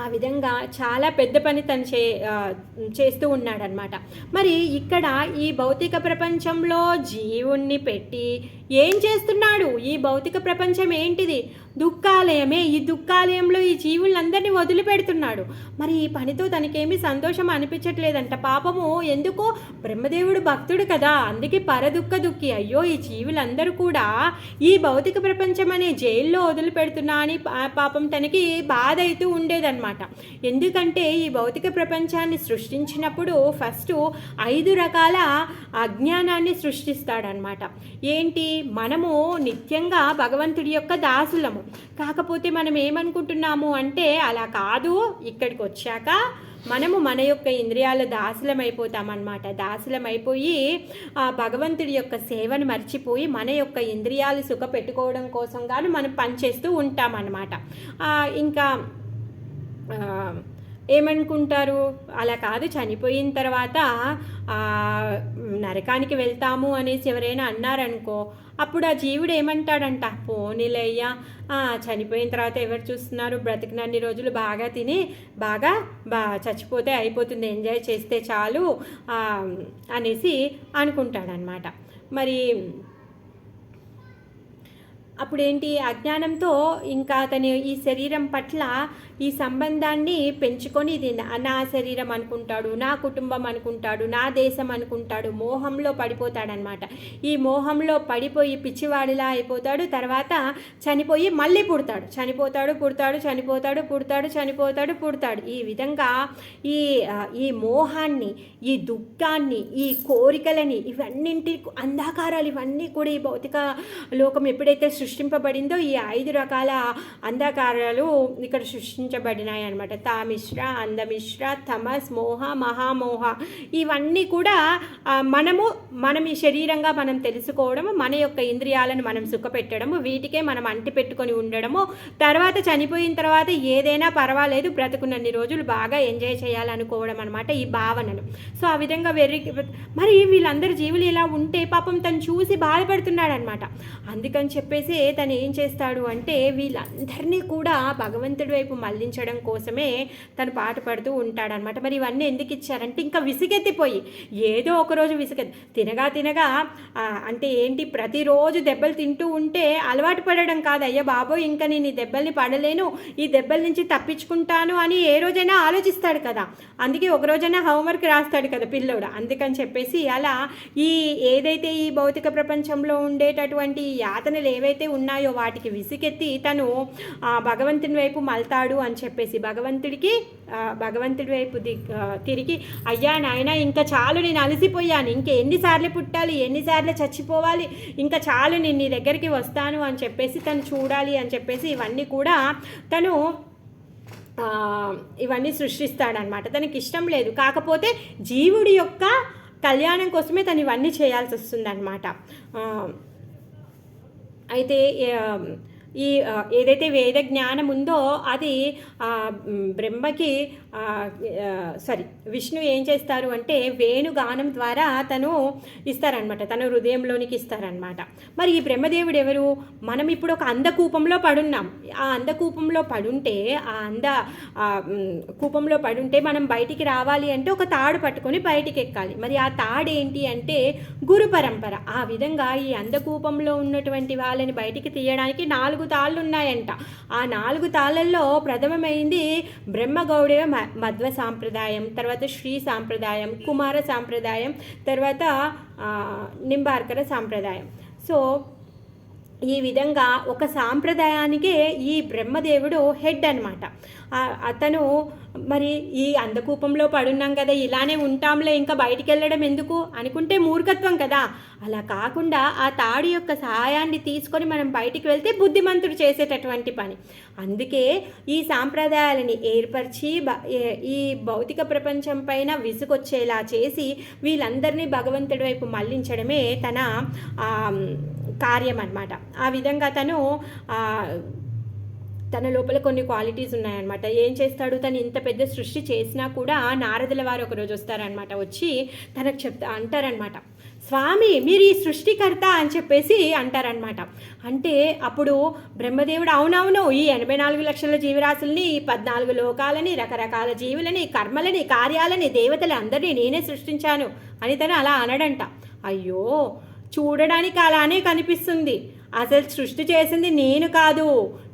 ఆ విధంగా చాలా పెద్ద పని తను చేస్తూ ఉన్నాడనమాట. మరి ఇక్కడ ఈ భౌతిక ప్రపంచంలో జీవుణ్ణి పెట్టి ఏం చేస్తున్నాడు? ఈ భౌతిక ప్రపంచం ఏంటిది? దుఃఖాలయమే. ఈ దుఃఖాలయంలో ఈ జీవులందరినీ వదిలిపెడుతున్నాడు. మరి ఈ పనితో తనకేమీ సంతోషం అనిపించట్లేదంట. పాపము ఎందుకో బ్రహ్మదేవుడు భక్తుడు కదా, అందుకే పరదుఃఖ దుఃఖి. అయ్యో ఈ జీవులందరూ కూడా ఈ భౌతిక ప్రపంచం అనే జైల్లో వదిలిపెడుతున్నా అని పాపం తనకి బాధ అవుతూ ఉండేదన్నమాట. ఎందుకంటే ఈ భౌతిక ప్రపంచాన్ని సృష్టించినప్పుడు ఫస్ట్ 5 రకాల అజ్ఞానాన్ని సృష్టిస్తాడనమాట. ఏంటి? మనము నిత్యంగా భగవంతుడి యొక్క దాసులము. కాకపోతే మనం ఏమనుకుంటున్నాము అంటే అలా కాదు, ఇక్కడికి వచ్చాక మనము మన యొక్క ఇంద్రియాల దాసులమైపోతామన్నమాట. దాసులమైపోయి భగవంతుడి యొక్క సేవను మర్చిపోయి మన యొక్క ఇంద్రియాలు సుఖ పెట్టుకోవడం కోసం గాను మనం పనిచేస్తూ ఉంటామన్నమాట. ఇంకా ఏమనుకుంటారు? అలా కాదు, చనిపోయిన తర్వాత నరకానికి వెళ్తాము అనేసి ఎవరైనా అన్నారనుకో, అప్పుడు ఆ జీవుడు ఏమంటాడంట, పోనీలయ్యా చనిపోయిన తర్వాత ఎవరు చూస్తున్నారు, బ్రతికినన్ని రోజులు బాగా తిని బాగా చచ్చిపోతే అయిపోతుంది, ఎంజాయ్ చేస్తే చాలు అనేసి అనుకుంటాడనమాట. మరి అప్పుడేంటి? అజ్ఞానంతో ఇంకా అతని ఈ శరీరం పట్ల ఈ సంబంధాన్ని పెంచుకొని ఇది నా శరీరం అనుకుంటాడు, నా కుటుంబం అనుకుంటాడు, నా దేశం అనుకుంటాడు, మోహంలో పడిపోతాడనమాట. ఈ మోహంలో పడిపోయి పిచ్చివాడిలా అయిపోతాడు. తర్వాత చనిపోయి మళ్ళీ పుడతాడు, చనిపోతాడు, పుడతాడు, చనిపోతాడు, పుడతాడు, చనిపోతాడు, పుడతాడు. ఈ విధంగా ఈ మోహాన్ని, ఈ దుఃఖాన్ని, ఈ కోరికలని, ఇవన్నింటి అంధకారాలు ఇవన్నీ కూడా ఈ భౌతిక లోకం ఎప్పుడైతే సృష్టింపబడిందో ఈ 5 రకాల అంధకారాలు ఇక్కడ సృష్టించబడినాయి అనమాట. తామిశ్ర, అందమిశ్ర, తమస్, మోహ, మహామోహ. ఇవన్నీ కూడా మనం ఈ శరీరంగా మనం తెలుసుకోవడము, మన యొక్క ఇంద్రియాలను మనం సుఖపెట్టడము, వీటికే మనం అంటి పెట్టుకొని ఉండడము, తర్వాత చనిపోయిన తర్వాత ఏదైనా పర్వాలేదు, బ్రతుకున్నన్ని రోజులు బాగా ఎంజాయ్ చేయాలనుకోవడం అనమాట ఈ భావనలు. సో ఆ విధంగా మరి వీళ్ళందరూ జీవులు ఇలా ఉంటే పాపం తను చూసి బాధపడుతున్నాడు అనమాట. అందుకని చెప్పేసి తను ఏం చేస్తాడు అంటే వీళ్ళందరినీ కూడా భగవంతుడి వైపు మళ్లించడం కోసమే తను పాటు పడుతూ ఉంటాడనమాట. మరి ఇవన్నీ ఎందుకు ఇచ్చారంటే ఇంకా విసిగెత్తిపోయి ఏదో ఒకరోజు తినగా అంటే ఏంటి, ప్రతిరోజు దెబ్బలు తింటూ ఉంటే అలవాటు పడడం కాదు. అయ్యా బాబోయ్ ఇంకా నేను ఈ దెబ్బల్ని పడలేను, ఈ దెబ్బల నుంచి తప్పించుకుంటాను అని ఏ రోజైనా ఆలోచిస్తాడు కదా. అందుకే ఒక రోజైనా హోంవర్క్ రాస్తాడు కదా పిల్లోడు. అందుకని చెప్పేసి అలా ఏదైతే ఈ భౌతిక ప్రపంచంలో ఉండేటటువంటి యాతనలు ఏవైతే ఉన్నాయో వాటికి విసికెత్తి తను భగవంతుని వైపు మళ్తాడు అని చెప్పేసి భగవంతుడి వైపు తిరిగి, అయ్యా నాయన ఇంకా చాలు, నేను అలసిపోయాను, ఇంకా ఎన్నిసార్లు పుట్టాలి, ఎన్నిసార్లు చచ్చిపోవాలి, ఇంకా చాలు, నేను నీ దగ్గరికి వస్తాను అని చెప్పేసి తను చూడాలి అని చెప్పేసి ఇవన్నీ కూడా తను ఇవన్నీ సృష్టిస్తాడనమాట. తనకి ఇష్టం లేదు, కాకపోతే జీవుడి యొక్క కళ్యాణం కోసమే తను ఇవన్నీ చేయాల్సి వస్తుందన్నమాట. అయితే ఏదైతే వేద జ్ఞానం ఉందో అది బ్రహ్మకి విష్ణు ఏం చేస్తారు అంటే వేణుగానం ద్వారా తను ఇస్తారనమాట, తన హృదయంలోనికి ఇస్తారనమాట. మరి ఈ బ్రహ్మదేవుడు ఎవరు? మనం ఇప్పుడు ఒక అంధకూపంలో పడున్నాం. ఆ అంధకూపంలో పడుంటే కూపంలో పడుంటే మనం బయటికి రావాలి అంటే ఒక తాడు పట్టుకొని బయటికి ఎక్కాలి. మరి ఆ తాడు ఏంటి అంటే గురు పరంపర. ఆ విధంగా ఈ అంధకూపంలో ఉన్నటువంటి వాళ్ళని బయటికి తీయడానికి 4 తాళ్ళు ఉన్నాయంట. ఆ 4 తాళ్ళల్లో ప్రథమమైంది బ్రహ్మగౌడీయ మధ్వ సాంప్రదాయం, తర్వాత శ్రీ సాంప్రదాయం, కుమార సాంప్రదాయం, తర్వాత నింబార్కర సాంప్రదాయం. సో ఈ విధంగా ఒక సాంప్రదాయానికే ఈ బ్రహ్మదేవుడు హెడ్ అనమాట. అతను మరి ఈ అంధకూపంలో పడున్నాం కదా, ఇలానే ఉంటాంలే, ఇంకా బయటికి వెళ్ళడం ఎందుకు అనుకుంటే మూర్ఖత్వం కదా. అలా కాకుండా ఆ తాడు యొక్క సహాయాన్ని తీసుకొని మనం బయటికి వెళ్తే బుద్ధిమంతుడు చేసేటటువంటి పని. అందుకే ఈ సాంప్రదాయాలని ఏర్పరిచి ఈ భౌతిక ప్రపంచం పైన విసుగొచ్చేలా చేసి వీళ్ళందరినీ భగవంతుడి వైపు మళ్లించడమే తన కార్యం అన్నమాట. ఆ విధంగా తన లోపల కొన్ని క్వాలిటీస్ ఉన్నాయన్నమాట. ఏం చేస్తాడు, తను ఇంత పెద్ద సృష్టి చేసినా కూడా నారదుల వారు ఒకరోజు వస్తారనమాట. వచ్చి తనకు అంటారనమాట, స్వామి మీరు ఈ సృష్టికర్త అని చెప్పేసి అంటారనమాట. అంటే అప్పుడు బ్రహ్మదేవుడు అవునవును ఈ 84 లక్షల జీవరాశుల్ని, ఈ 14 లోకాలని, రకరకాల జీవులని, కర్మలని, కార్యాలని, దేవతలు అందరినీ నేనే సృష్టించాను అని తను అలా అనడంట. అయ్యో చూడడానికి అలానే కనిపిస్తుంది, అసలు సృష్టి చేసింది నేను కాదు,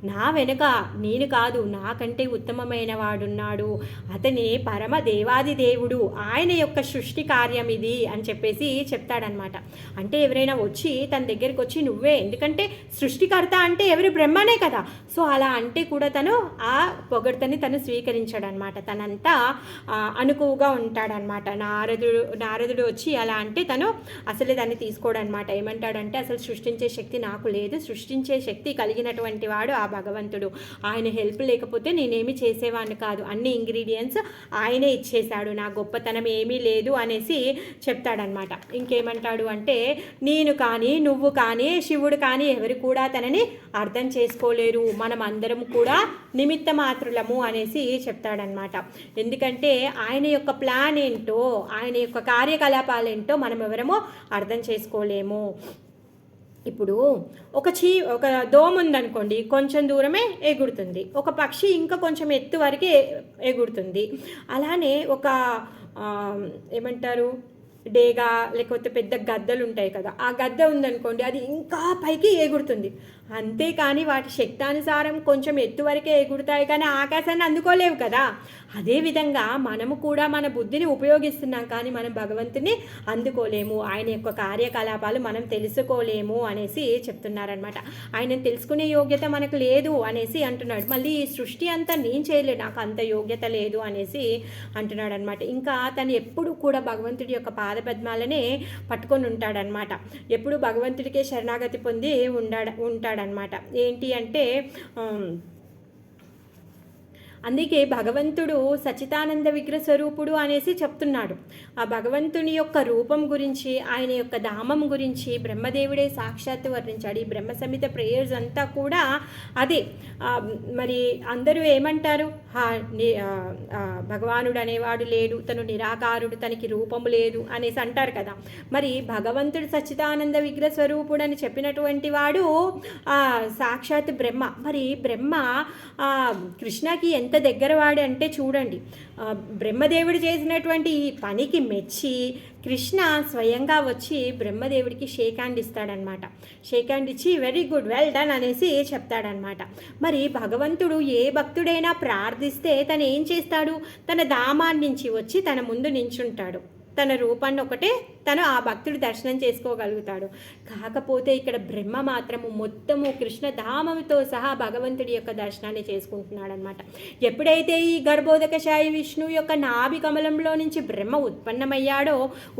నా వెనుక నేను కాదు, నాకంటే ఉత్తమమైన వాడున్నాడు, అతని పరమ దేవాది దేవుడు, ఆయన యొక్క సృష్టి కార్యం ఇది అని చెప్పేసి చెప్తాడనమాట. అంటే ఎవరైనా వచ్చి తన దగ్గరికి వచ్చి నువ్వే, ఎందుకంటే సృష్టికర్త అంటే ఎవరు బ్రహ్మనే కదా, సో అలా అంటే కూడా తను ఆ పొగడ్తని తను స్వీకరించాడనమాట. తనంతా అనుకువగా ఉంటాడనమాట. నారదుడు వచ్చి అలా అంటే తను అసలే దాన్ని తీసుకోడనమాట. ఏమంటాడంటే అసలు సృష్టించే శక్తి నాకు లేదు, సృష్టించే శక్తి కలిగినటువంటి వాడు ఆ భగవంతుడు, ఆయన హెల్ప్ లేకపోతే నేనేమి చేసేవాడిని కాదు, అన్ని ఇంగ్రీడియంట్స్ ఆయనే ఇచ్చేశాడు, నా గొప్పతనం ఏమీ లేదు అనేసి చెప్తాడనమాట. ఇంకేమంటాడు అంటే నేను కానీ నువ్వు కానీ శివుడు కానీ ఎవరు కూడా తనని అర్థం చేసుకోలేరు, మనం అందరం కూడా నిమిత్త మాత్రులము అనేసి చెప్తాడనమాట. ఎందుకంటే ఆయన యొక్క ప్లాన్ ఏంటో, ఆయన యొక్క కార్యకలాపాలేంటో మనం ఎవరమో అర్థం చేసుకోలేము. ఇప్పుడు ఒక దోమ ఉందనుకోండి, కొంచెం దూరమే ఎగురుతుంది, ఒక పక్షి ఇంకా కొంచెం ఎత్తు వరకే ఎగురుతుంది. అలానే ఒక ఏమంటారు డేగా లేకపోతే పెద్ద గద్దలు ఉంటాయి కదా, ఆ గద్ద ఉందనుకోండి అది ఇంకా పైకి ఎగురుతుంది, అంతేకాని వాటి శక్తానుసారం కొంచెం ఎత్తు వరకే ఎగురుతాయి కానీ ఆకాశాన్ని అందుకోలేవు కదా. అదేవిధంగా మనము కూడా మన బుద్ధిని ఉపయోగిస్తున్నాం కానీ మనం భగవంతుని అందుకోలేము, ఆయన యొక్క కార్యకలాపాలు మనం తెలుసుకోలేము అనేసి చెప్తున్నారనమాట. ఆయన తెలుసుకునే యోగ్యత మనకు లేదు అనేసి అంటున్నాడు. మళ్ళీ ఈ సృష్టి అంతా నేను చేయలేదు, నాకు అంత యోగ్యత లేదు అనేసి అంటున్నాడు అనమాట. ఇంకా తను ఎప్పుడు కూడా భగవంతుడి యొక్క పాదపద్మాలనే పట్టుకొని ఉంటాడనమాట. ఎప్పుడు భగవంతుడికే శరణాగతి పొంది ఉంటాడనమాట. ఏంటి అంటే అందుకే భగవంతుడు సచితానంద విగ్రహ స్వరూపుడు అనేసి చెప్తున్నాడు. ఆ భగవంతుని యొక్క రూపం గురించి, ఆయన యొక్క ధామం గురించి బ్రహ్మదేవుడే సాక్షాత్తు వర్ణించాడు. ఈ బ్రహ్మ సమిత ప్రేయర్స్ అంతా కూడా అదే. మరి అందరూ ఏమంటారు, భగవానుడు అనేవాడు లేడు, తను నిరాకారుడు, తనకి రూపము లేదు అనేసి అంటారు కదా. మరి భగవంతుడు సచిదానంద విగ్రహ స్వరూపుడు అని చెప్పినటువంటి వాడు సాక్షాత్ బ్రహ్మ. మరి బ్రహ్మ కృష్ణకి ఎంత దగ్గర వాడు అంటే చూడండి, బ్రహ్మదేవుడు చేసినటువంటి ఈ పనికి మెచ్చి కృష్ణ స్వయంగా వచ్చి బ్రహ్మదేవుడికి షేక్ హ్యాండ్ ఇస్తాడనమాట. షేక్ హ్యాండ్ ఇచ్చి వెరీ గుడ్, వెల్ డన్ అనేసి చెప్తాడనమాట. మరి భగవంతుడు ఏ భక్తుడైనా ప్రార్థిస్తే తను ఏం చేస్తాడు, తన ధామాన్ని నుంచి వచ్చి తన ముందు నించుంటాడు, తన రూపాన్ని ఒకటే తను ఆ భక్తుడు దర్శనం చేసుకోగలుగుతాడు. కాకపోతే ఇక్కడ బ్రహ్మ మాత్రము మొత్తము కృష్ణధామంతో సహా భగవంతుడి యొక్క దర్శనాన్ని చేసుకుంటున్నాడు అనమాట. ఎప్పుడైతే ఈ గర్భోదకశాయి విష్ణువు యొక్క నాభి కమలంలో నుంచి బ్రహ్మ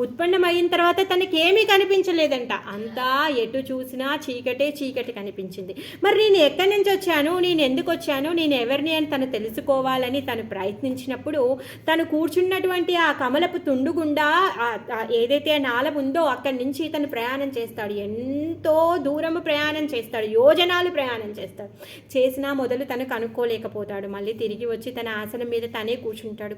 ఉత్పన్నమైన తర్వాత తనకేమీ కనిపించలేదంట, అంతా ఎటు చూసినా చీకటి కనిపించింది. మరి నేను ఎక్కడి నుంచి వచ్చాను, నేను ఎందుకు వచ్చాను, నేను ఎవరిని అని తను తెలుసుకోవాలని తను ప్రయత్నించినప్పుడు తను కూర్చున్నటువంటి ఆ కమలపు తుండుగుండా ఏదైతే నాళం ఉందో అక్కడి నుంచి తను ప్రయాణం చేస్తాడు. ఎంతో దూరము ప్రయాణం చేస్తాడు, యోజనాలు ప్రయాణం చేస్తాడు. చేసినా మొదలు తను కనుక్కోలేకపోతాడు. మళ్ళీ తిరిగి వచ్చి తన ఆసనం మీద తనే కూర్చుంటాడు.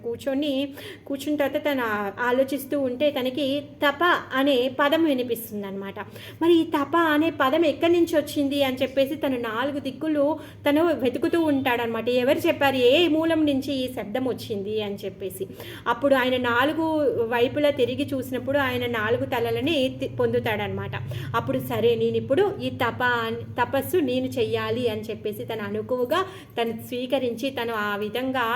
కూర్చున్న తర్వాత తను ఆలోచిస్తూ ఉంటే తనకి తప అనే పదం వినిపిస్తుంది అనమాట. మరి ఈ తప అనే పదం ఎక్కడి నుంచి వచ్చింది అని చెప్పేసి తను 4 దిక్కులు తను వెతుకుతూ ఉంటాడనమాట. ఎవరు చెప్పారు, ఏ మూలం నుంచి ఈ శబ్దం వచ్చింది అని చెప్పేసి. అప్పుడు ఆయన 4 వైపులా తిరిగి చూసినప్పుడు ఆయన 4 తలలని పొందుతాడనమాట. అప్పుడు సరే నేను ఇప్పుడు ఈ తపస్సు నేను చెయ్యాలి అని చెప్పేసి తను అనుకువగా తను స్వీకరించి తను ఆ విధంగా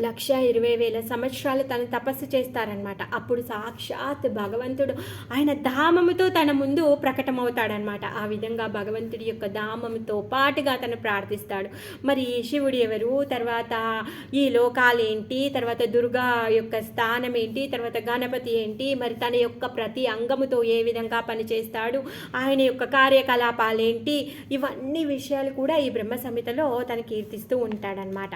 1,20,000 సంవత్సరాలు తను తపస్సు చేస్తారనమాట. అప్పుడు సాక్షాత్ భగవంతుడు ఆయన ధామముతో తన ముందు ప్రకటమవుతాడనమాట. ఆ విధంగా భగవంతుడి యొక్క ధామముతో పాటుగా తను ప్రార్థిస్తాడు. మరి శివుడు ఎవరు, తర్వాత ఈ లోకాలేంటి, తర్వాత దుర్గా యొక్క స్థానం ఏంటి, తర్వాత గణపతి ఏంటి, మరి తన యొక్క ప్రతి అంగముతో ఏ విధంగా పనిచేస్తాడు, ఆయన యొక్క కార్యకలాపాలేంటి, ఇవన్నీ విషయాలు కూడా ఈ బ్రహ్మ సంహితలో తను కీర్తిస్తూ ఉంటాడనమాట.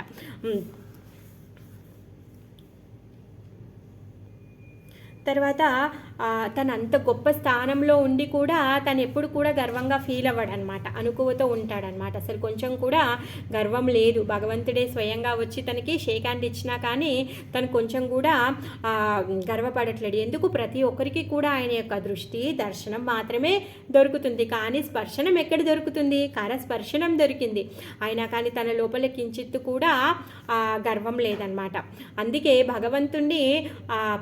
తర్వాత తను అంత గొప్ప స్థానంలో ఉండి కూడా తను ఎప్పుడు కూడా గర్వంగా ఫీల్ అవ్వడనమాట, అనుకువతో ఉంటాడనమాట. అసలు కొంచెం కూడా గర్వం లేదు. భగవంతుడే స్వయంగా వచ్చి తనకి షేక్ హ్యాండ్ ఇచ్చినా కానీ తను కొంచెం కూడా గర్వపడట్లేడు. ఎందుకు? ప్రతి ఒక్కరికి కూడా ఆయన యొక్క దృష్టి దర్శనం మాత్రమే దొరుకుతుంది, కానీ స్పర్శనం ఎక్కడ దొరుకుతుంది? కరస్పర్శనం దొరికింది. అయినా కానీ తన లోపల కించిత్తు కూడా గర్వం లేదనమాట. అందుకే భగవంతుణ్ణి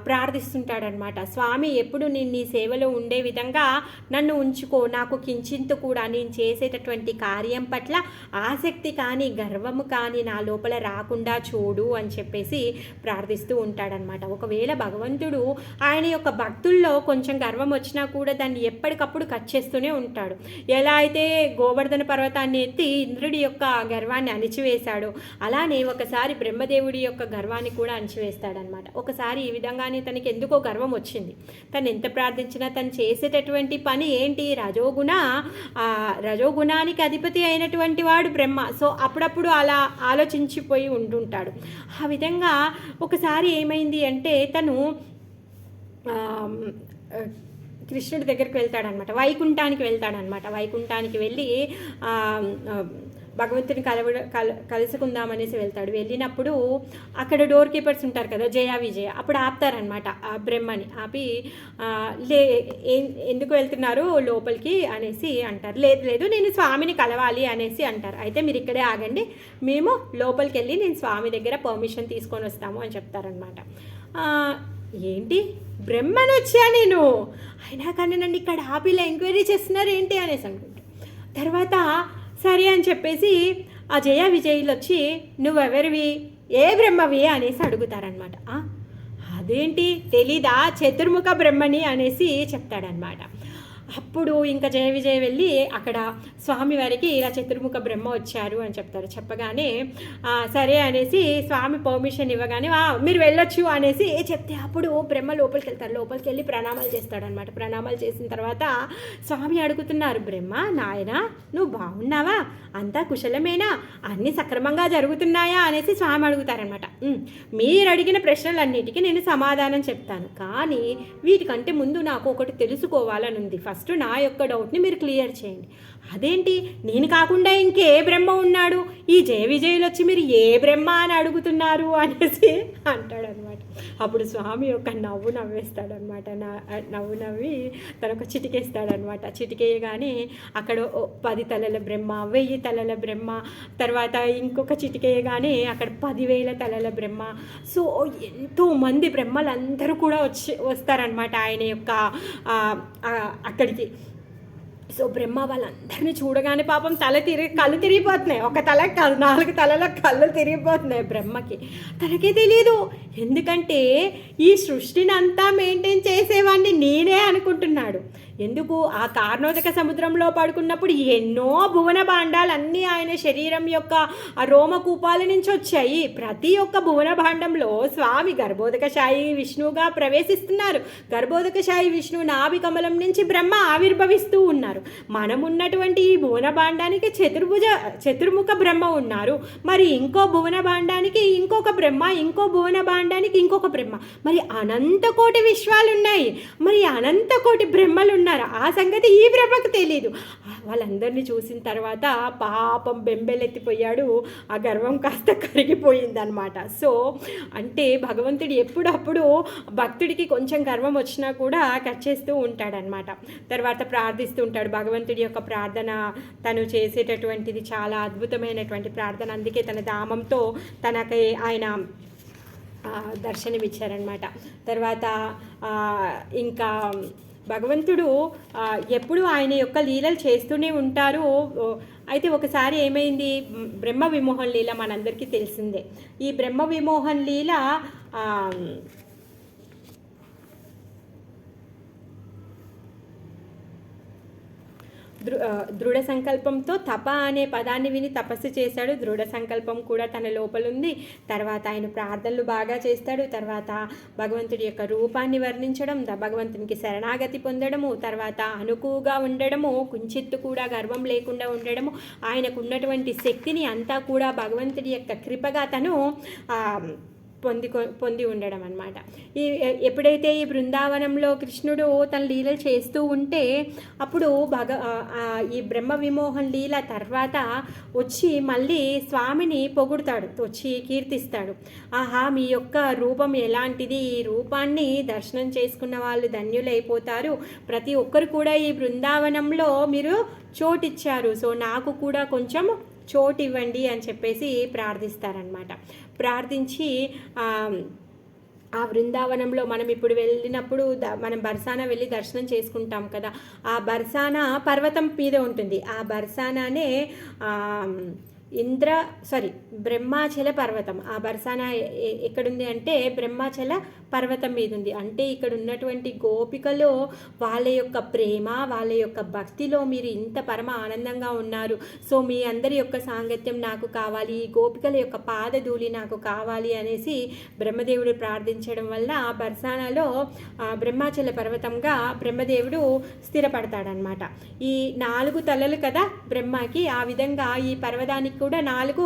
ప్రార్థిస్తుంటాడనమాట, స్వామి ఎప్పుడు నేను నీ సేవలో ఉండే విధంగా నన్ను ఉంచుకో, నాకు కించిత్తు కూడా నేను చేసేటటువంటి కార్యం పట్ల ఆసక్తి కానీ గర్వము కానీ నా లోపల రాకుండా చూడు అని చెప్పేసి ప్రార్థిస్తూ ఉంటాడనమాట. ఒకవేళ భగవంతుడు ఆయన యొక్క భక్తుల్లో కొంచెం గర్వం వచ్చినా కూడా దాన్ని ఎప్పటికప్పుడు కట్ చేస్తూనే ఉంటాడు. ఎలా అయితే గోవర్ధన పర్వతాన్ని ఎత్తి ఇంద్రుడి యొక్క గర్వాన్ని అణిచివేశాడు, అలానే ఒకసారి బ్రహ్మదేవుడి యొక్క గర్వాన్ని కూడా అణిచివేస్తాడనమాట. ఒకసారి ఈ విధంగానే తనకి ఎందుకో గర్వం వచ్చింది. తను ఎంత ప్రార్థించినా తను చేసేటటువంటి పని ఏంటి? రజోగుణానికి అధిపతి అయినటువంటి వాడు బ్రహ్మ. సో అప్పుడప్పుడు అలా ఆలోచించిపోయి ఉంటుంటాడు. ఆ విధంగా ఒకసారి ఏమైంది అంటే తను కృష్ణుడి దగ్గరికి వెళ్తాడనమాట, వైకుంఠానికి వెళ్తాడనమాట. వైకుంఠానికి వెళ్ళి భగవంతుని కలుసుకుందామనేసి వెళ్తాడు. వెళ్ళినప్పుడు అక్కడ డోర్ కీపర్స్ ఉంటారు కదా, జయ విజయ, అప్పుడు ఆపుతారనమాట ఆ బ్రహ్మని. ఆపి ఎందుకు వెళ్తున్నారు లోపలికి అనేసి అంటారు. లేదు నేను స్వామిని కలవాలి అనేసి అంటారు. అయితే మీరు ఇక్కడే ఆగండి, మేము లోపలికి వెళ్ళి నేను స్వామి దగ్గర పర్మిషన్ తీసుకొని వస్తాము అని చెప్తారనమాట. ఏంటి బ్రహ్మని వచ్చా నేను, అయినా కానీ నన్ను ఇక్కడ ఆపిలా ఎంక్వైరీ చేస్తున్నారు ఏంటి అనేసి అనుకుంటా. తర్వాత సరే అని చెప్పేసి ఆ జయ విజయులు వచ్చి నువ్వెవరివి, ఏ బ్రహ్మవి అనేసి అడుగుతారనమాట. అదేంటి తెలీదా, చతుర్ముఖ బ్రహ్మని అనేసి చెప్తాడనమాట. అప్పుడు ఇంకా జయ విజయ్ వెళ్ళి అక్కడ స్వామివారికి ఇలా చతుర్ముఖ బ్రహ్మ వచ్చారు అని చెప్తారు. చెప్పగానే సరే అనేసి స్వామి పర్మిషన్ ఇవ్వగానే మీరు వెళ్ళొచ్చు అనేసి చెప్తే అప్పుడు బ్రహ్మ లోపలికి వెళ్తారు. లోపలికి వెళ్ళి ప్రణామాలు చేస్తాడనమాట. ప్రణామాలు చేసిన తర్వాత స్వామి అడుగుతున్నారు, బ్రహ్మ నాయన నువ్వు బాగున్నావా, అంతా కుశలమేనా, అన్నీ సక్రమంగా జరుగుతున్నాయా అనేసి స్వామి అడుగుతారనమాట. మీరు అడిగిన ప్రశ్నలన్నిటికీ నేను సమాధానం చెప్తాను, కానీ వీటికంటే ముందు నాకు ఒకటి తెలుసుకోవాలని ఉంది. ఫస్ట్ నా యొక్క డౌట్ని మీరు క్లియర్ చేయండి. అదేంటి నేను కాకుండా ఇంకే బ్రహ్మ ఉన్నాడు, ఈ జయ విజయులు వచ్చి మీరు ఏ బ్రహ్మ అని అడుగుతున్నారు అనేసి అంటాడనమాట. అప్పుడు స్వామి ఒక నవ్వు నవ్వేస్తాడనమాట. నవ్వు నవ్వి తనొక చిటికేస్తాడనమాట. చిటికేయగానే అక్కడ 10 తలల బ్రహ్మ, 1000 తలల బ్రహ్మ, తర్వాత ఇంకొక చిటికేయగానే అక్కడ 10,000 తలల బ్రహ్మ. సో ఎంతోమంది బ్రహ్మలందరూ కూడా వస్తారనమాట ఆయన యొక్క అక్కడికి. సో బ్రహ్మ వాళ్ళందరినీ చూడగానే పాపం కళ్ళు తిరిగిపోతున్నాయి. ఒక తల కాదు 4 తలలో కళ్ళు తిరిగిపోతున్నాయి బ్రహ్మకి. తనకే తెలియదు, ఎందుకంటే ఈ సృష్టిని అంతా మెయింటైన్ చేసేవాడిని నేనే అనుకుంటున్నాడు. ఎందుకు? ఆ కార్ణోదక సముద్రంలో పడుకున్నప్పుడు ఎన్నో భువన భాండాలన్నీ ఆయన శరీరం యొక్క ఆ రోమకూపాల నుంచి వచ్చాయి. ప్రతి ఒక్క భువన భాండంలో స్వామి గర్భోదకశాయి విష్ణువుగా ప్రవేశిస్తున్నారు. గర్భోదకశాయి విష్ణువు నాభి కమలం నుంచి బ్రహ్మ ఆవిర్భవిస్తూ ఉన్నారు. మనమున్నటువంటి ఈ భువన భాండానికి చతుర్ముఖ బ్రహ్మ ఉన్నారు. మరి ఇంకో భువన భాండానికి ఇంకొక బ్రహ్మ, ఇంకో భువన భాండానికి ఇంకొక బ్రహ్మ, మరి అనంతకోటి విశ్వాలు ఉన్నాయి, మరి అనంతకోటి బ్రహ్మలు ఉన్నారు. ఆ సంగతి ఈ బ్రహ్మకు తెలీదు. వాళ్ళందరినీ చూసిన తర్వాత పాపం బెంబెలెత్తిపోయాడు. ఆ గర్వం కాస్త కరిగిపోయిందనమాట. సో అంటే భగవంతుడు ఎప్పుడప్పుడు భక్తుడికి కొంచెం గర్వం వచ్చినా కూడా కట్ చేస్తూ ఉంటాడనమాట. తర్వాత ప్రార్థిస్తూ ఉంటాడు. భగవంతుడి యొక్క ప్రార్థన తను చేసేటటువంటిది చాలా అద్భుతమైనటువంటి ప్రార్థన. అందుకే తన ధామంతో తనకి ఆయన దర్శనమిచ్చారనమాట. తర్వాత ఇంకా భగవంతుడు ఎప్పుడు ఆయన యొక్క లీలలు చేస్తూనే ఉంటారు. అయితే ఒకసారి ఏమైంది, బ్రహ్మ విమోహన్ లీల మనందరికీ తెలిసిందే. ఈ బ్రహ్మ విమోహన్ లీల దృఢ సంకల్పంతో తప అనే పదాన్ని విని తపస్సు చేశాడు. దృఢ సంకల్పం కూడా తన లోపల ఉంది. తర్వాత ఆయన ప్రార్థనలు బాగా చేస్తాడు. తర్వాత భగవంతుడి యొక్క రూపాన్ని వర్ణించడం, భగవంతునికి శరణాగతి పొందడము, తర్వాత అనుకువగా ఉండడము, కుంచిత్తు కూడా గర్వం లేకుండా ఉండడము, ఆయనకు ఉన్నటువంటి శక్తిని అంతా కూడా భగవంతుడి యొక్క కృపగా తను పొంది ఉండడం అనమాట. ఎప్పుడైతే ఈ బృందావనంలో కృష్ణుడు తన లీలలు చేస్తూ ఉంటే అప్పుడు ఈ బ్రహ్మ విమోహన్ లీల తర్వాత వచ్చి మళ్ళీ స్వామిని పొగుడుతాడు, వచ్చి కీర్తిస్తాడు. ఆహా, మీ యొక్క రూపం ఎలాంటిది, ఈ రూపాన్ని దర్శనం చేసుకున్న వాళ్ళు ధన్యులైపోతారు, ప్రతి ఒక్కరు కూడా ఈ బృందావనంలో మీరు చోటిచ్చారు, సో నాకు కూడా కొంచెం చోటు ఇవ్వండి అని చెప్పేసి ప్రార్థిస్తారనమాట. ప్రార్థించి ఆ బృందావనంలో మనం ఇప్పుడు వెళ్ళినప్పుడు మనం బర్సానా వెళ్ళి దర్శనం చేసుకుంటాం కదా, ఆ బర్సానా పర్వతం మీద ఉంటుంది. ఆ బర్సానానే బ్రహ్మాచల పర్వతం. ఆ బర్సానా ఎక్కడుంది అంటే బ్రహ్మాచల పర్వతం మీద ఉంది. అంటే ఇక్కడ ఉన్నటువంటి గోపికలు వాళ్ళ యొక్క ప్రేమ, వాళ్ళ యొక్క భక్తిలో మీరు ఇంత పరమ ఆనందంగా ఉన్నారు, సో మీ అందరి యొక్క సాంగత్యం నాకు కావాలి, ఈ గోపికల యొక్క పాదధూళి నాకు కావాలి అనేసి బ్రహ్మదేవుడు ప్రార్థించడం వల్ల ఆ బర్సానాలో బ్రహ్మాచల పర్వతంగా బ్రహ్మదేవుడు స్థిరపడతాడనమాట. ఈ 4 తలలు కదా బ్రహ్మకి, ఆ విధంగా ఈ పర్వతానికి కూడా 4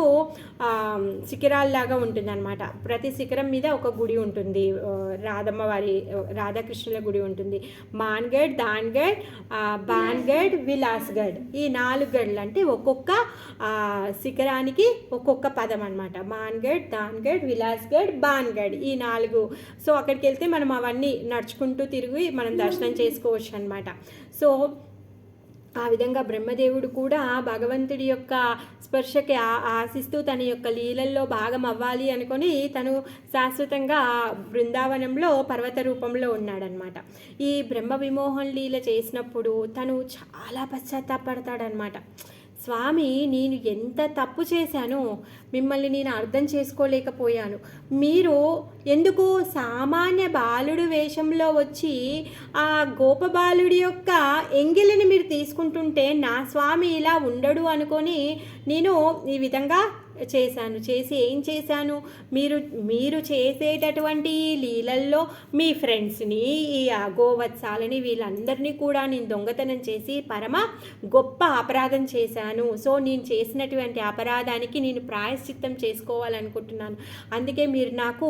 శిఖరాల్లాగా ఉంటుందన్నమాట. ప్రతి శిఖరం మీద ఒక గుడి ఉంటుంది, రాధమ్మ వారి రాధాకృష్ణుల గుడి ఉంటుంది. మాన్గఢ్, దాన్గఢ్, బాన్గఢ్, విలాస్గఢ్, ఈ 4 గఢ్లు అంటే ఒక్కొక్క శిఖరానికి ఒక్కొక్క పదం అనమాట. మాన్గఢ్, దాన్గఢ్, విలాస్గఢ్, బాన్గఢ్, ఈ 4. సో అక్కడికి వెళ్తే మనం అవన్నీ నడుచుకుంటూ తిరిగి మనం దర్శనం చేసుకోవచ్చు అనమాట. సో ఆ విధంగా బ్రహ్మదేవుడు కూడా భగవంతుడి యొక్క స్పర్శకి ఆశిస్తూ తన యొక్క లీలల్లో భాగం అవ్వాలి అనుకొని తను శాశ్వతంగా బృందావనంలో పర్వత రూపంలో ఉన్నాడనమాట. ఈ బ్రహ్మ విమోహన్ లీల చేసినప్పుడు తను చాలా పశ్చాత్తాపడతాడనమాట. స్వామి, నేను ఎంత తప్పు చేశానో మిమ్మల్ని నేను అర్థం చేసుకోలేకపోయాను, మీరు ఎందుకు సామాన్య బాలుడు వేషంలో వచ్చి ఆ గోపబాలుడి యొక్క ఎంగిలిని మీరు తీసుకుంటుంటే నా స్వామి ఇలా ఉండడు అనుకొని నేను ఈ విధంగా చేసి ఏం చేశాను, మీరు చేసేటటువంటి లీలల్లో మీ ఫ్రెండ్స్ని, ఈ గోవత్సాలని వీళ్ళందరినీ కూడా నేను దొంగతనం చేసి పరమ గొప్ప అపరాధం చేశాను. సో నేను చేసినటువంటి అపరాధానికి నేను ప్రాయశ్చిత్తం చేసుకోవాలనుకుంటున్నాను. అందుకే మీరు నాకు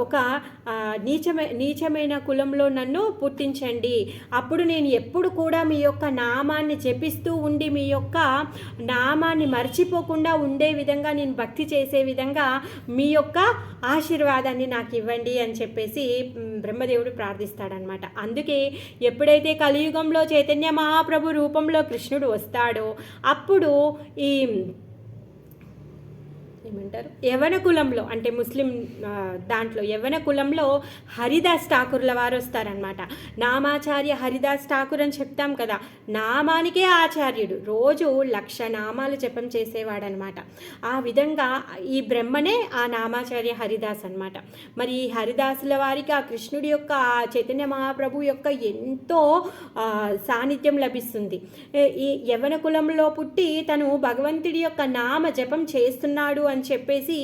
ఒక నీచమైన కులంలో నన్ను పుట్టించండి. అప్పుడు నేను ఎప్పుడు కూడా మీ యొక్క నామాన్ని జపిస్తూ ఉండి మీ యొక్క నామాన్ని మర్చిపోకుండా ఉండే విధంగా నేను భక్తి చేసే విధంగా మీ యొక్క ఆశీర్వాదాన్ని నాకు ఇవ్వండి అని చెప్పేసి బ్రహ్మదేవుడు ప్రార్థిస్తాడనమాట. అందుకే ఎప్పుడైతే కలియుగంలో చైతన్య మహాప్రభు రూపంలో కృష్ణుడు వస్తాడో అప్పుడు ఈ ఏమంటారు యవన కులంలో అంటే ముస్లిం దాంట్లో యవన కులంలో హరిదాస్ ఠాకూర్ల వారు వస్తారనమాట. నామాచార్య హరిదాస్ ఠాకూర్ అని చెప్తాం కదా, నామానికే ఆచార్యుడు, రోజు 1,00,000 నామాలు జపం చేసేవాడనమాట. ఆ విధంగా ఈ బ్రహ్మనే ఆ నామాచార్య హరిదాస్ అనమాట. మరి ఈ హరిదాసుల వారికి ఆ కృష్ణుడి యొక్క చైతన్య మహాప్రభు యొక్క ఎంతో సాన్నిధ్యం లభిస్తుంది. ఈ యవన కులంలో పుట్టి తను భగవంతుడి యొక్క నామ జపం చేస్తున్నాడు అని చెప్పేసి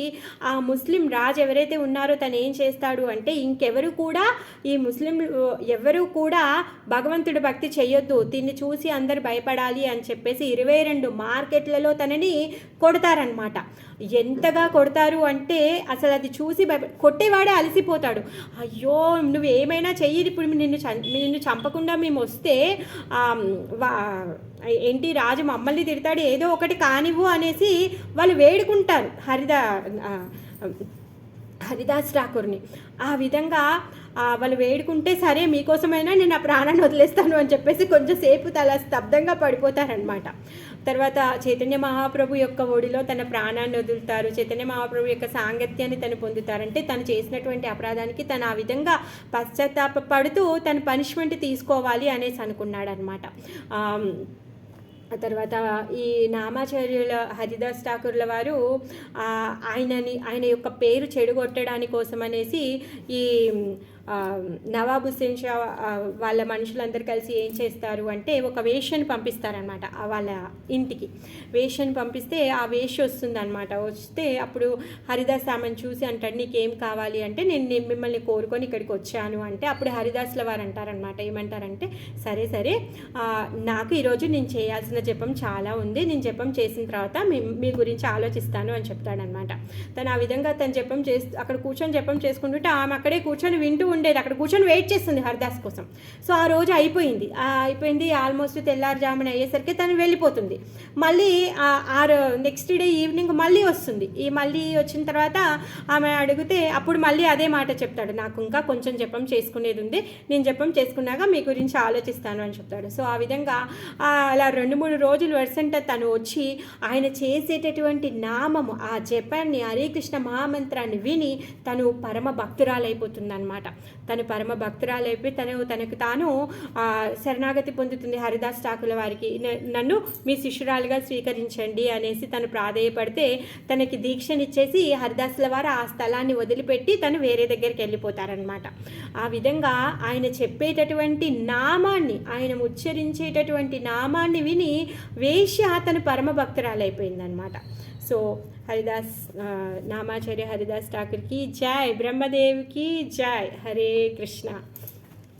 ఆ ముస్లిం రాజు ఎవరైతే ఉన్నారో తను ఏం చేస్తాడు అంటే ఇంకెవరు కూడా ఈ ముస్లిం ఎవరు కూడా భగవంతుడి భక్తి చేయొద్దు, దీన్ని చూసి అందరు భయపడాలి అని చెప్పేసి 22 మార్కెట్లలో తనని కొడతారనమాట. ఎంతగా కొడతారు అంటే అసలు అది చూసి కొట్టేవాడే అలసిపోతాడు. అయ్యో నువ్వు ఏమైనా చెయ్యి, ఇప్పుడు నిన్ను చంపకుండా మేము వస్తే ఏంటి రాజు మమ్మల్ని తిడతాడు, ఏదో ఒకటి కానివ్వు అనేసి వాళ్ళు వేడుకుంటారు హరిదాస్ ఠాకూర్ని. ఆ విధంగా వాళ్ళు వేడుకుంటే సరే మీకోసమైనా నేను ఆ ప్రాణాన్ని వదిలేస్తాను అని చెప్పేసి కొంచెంసేపు తల స్తబ్దంగా పడిపోతారనమాట. తర్వాత చైతన్య మహాప్రభు యొక్క ఒడిలో తన ప్రాణాన్ని వదులుతారు. చైతన్య మహాప్రభు యొక్క సాంగత్యాన్ని తను పొందుతారంటే తను చేసినటువంటి అపరాధానికి తను ఆ విధంగా పశ్చాత్తాపడుతూ తన పనిష్మెంట్ తీసుకోవాలి అనేసి అనుకున్నాడు అనమాట. తర్వాత ఈ నామాచార్యుల హరిదాస్ ఠాకూర్ల వారు ఆయన యొక్క పేరు చెడుగొట్టడానికి కోసం అనేసి ఈ నవాబ్ హుస్సేన్ షా వాళ్ళ మనుషులందరూ కలిసి ఏం చేస్తారు అంటే ఒక వేష్యని పంపిస్తారనమాట వాళ్ళ ఇంటికి. వేష్యని పంపిస్తే ఆ వేష్య వస్తుందన్నమాట. వస్తే అప్పుడు హరిదాస్ ఆమెను చూసి అంటాడు, నీకేం కావాలి అంటే నేను మిమ్మల్ని కోరుకొని ఇక్కడికి వచ్చాను అంటే అప్పుడు హరిదాసుల వారు అంటారనమాట, ఏమంటారంటే సరే సరే నాకు ఈరోజు నేను చేయాల్సిన జపం చాలా ఉంది, నేను జపం చేసిన తర్వాత మీ గురించి ఆలోచిస్తాను అని చెప్తాడనమాట. తను ఆ విధంగా తను జపం అక్కడ కూర్చొని జపం చేసుకుంటుంటే ఆమె అక్కడే కూర్చొని వింటూ ఉండేది, అక్కడ కూర్చొని వెయిట్ చేస్తుంది హరిదాస్ కోసం. సో ఆ రోజు అయిపోయింది ఆల్మోస్ట్ తెల్లారుజామున అయ్యేసరికి తను వెళ్ళిపోతుంది. మళ్ళీ నెక్స్ట్ డే ఈవినింగ్ మళ్ళీ వస్తుంది. మళ్ళీ వచ్చిన తర్వాత ఆమె అడిగితే అప్పుడు మళ్ళీ అదే మాట చెప్తాడు, నాకు ఇంకా కొంచెం జపం చేసుకునేది ఉంది, నేను జపం చేసుకున్నాక మీ గురించి ఆలోచిస్తాను అని చెప్తాడు. సో ఆ విధంగా అలా 2-3 రోజులు వరుసంట తను వచ్చి ఆయన చేసేటటువంటి నామము ఆ జపాన్ని హరే కృష్ణ మహామంత్రాన్ని విని తను పరమ భక్తురాలైపోతుందన్నమాట. తను పరమ భక్తురాలైపోయి తనకు తాను శరణాగతి పొందుతుంది హరిదాస్ ఠాకూర్ వారికి. నన్ను మీ శిష్యురాలుగా స్వీకరించండి అనేసి తను ప్రాధేయపడితే తనకి దీక్షనిచ్చేసి హరిదాసుల వారు ఆ స్థలాన్ని వదిలిపెట్టి తను వేరే దగ్గరికి వెళ్ళిపోతారనమాట. ఆ విధంగా ఆయన చెప్పేటటువంటి నామాన్ని, ఆయన ఉచ్చరించేటటువంటి నామాన్ని విని వేశ్య తను పరమ భక్తురాలైపోయిందనమాట. సో హరిదాస్ నామాచార్య హరిదాస్ ఠాకూర్కి జై, బ్రహ్మదేవ్కి జై, హరే కృష్ణ.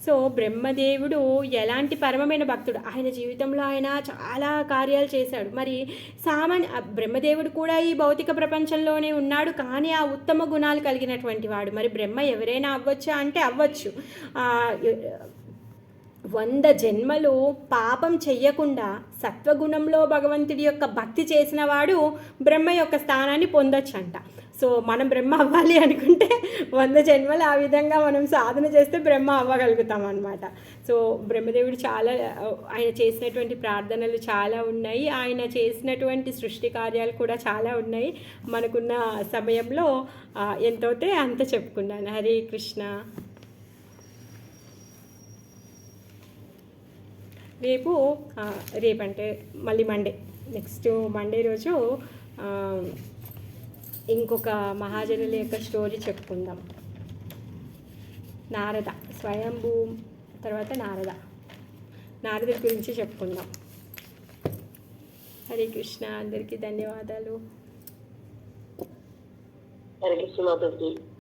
సో బ్రహ్మదేవుడు ఎలాంటి పరమమైన భక్తుడు, ఆయన జీవితంలో ఆయన చాలా కార్యాలు చేశాడు. మరి బ్రహ్మదేవుడు కూడా ఈ భౌతిక ప్రపంచంలోనే ఉన్నాడు, కానీ ఆ ఉత్తమ గుణాలు కలిగినటువంటి వాడు. మరి బ్రహ్మ ఎవరైనా అవ్వచ్చా అంటే అవ్వచ్చు. 100 జన్మలు పాపం చెయ్యకుండా సత్వగుణంలో భగవంతుడి యొక్క భక్తి చేసిన వాడు బ్రహ్మ యొక్క స్థానాన్ని పొందొచ్చంట. సో మనం బ్రహ్మ అవ్వాలి అనుకుంటే 100 జన్మలు ఆ విధంగా మనం సాధన చేస్తే బ్రహ్మ అవ్వగలుగుతాం అన్నమాట. సో బ్రహ్మదేవుడు ఆయన చేసినటువంటి ప్రార్థనలు చాలా ఉన్నాయి, ఆయన చేసినటువంటి సృష్టి కార్యాలు కూడా చాలా ఉన్నాయి. మనకున్న సమయంలో ఎంతైతే అంత చెప్పుకున్నాను. హరే కృష్ణ. రేపంటే మళ్ళీ నెక్స్ట్ మండే రోజు ఇంకొక మహాజనుల యొక్క స్టోరీ చెప్పుకుందాం. నారద, స్వయంభూ తర్వాత నారదుడి గురించి చెప్పుకుందాం. హరే కృష్ణ. అందరికీ ధన్యవాదాలు. హరే కృష్ణ.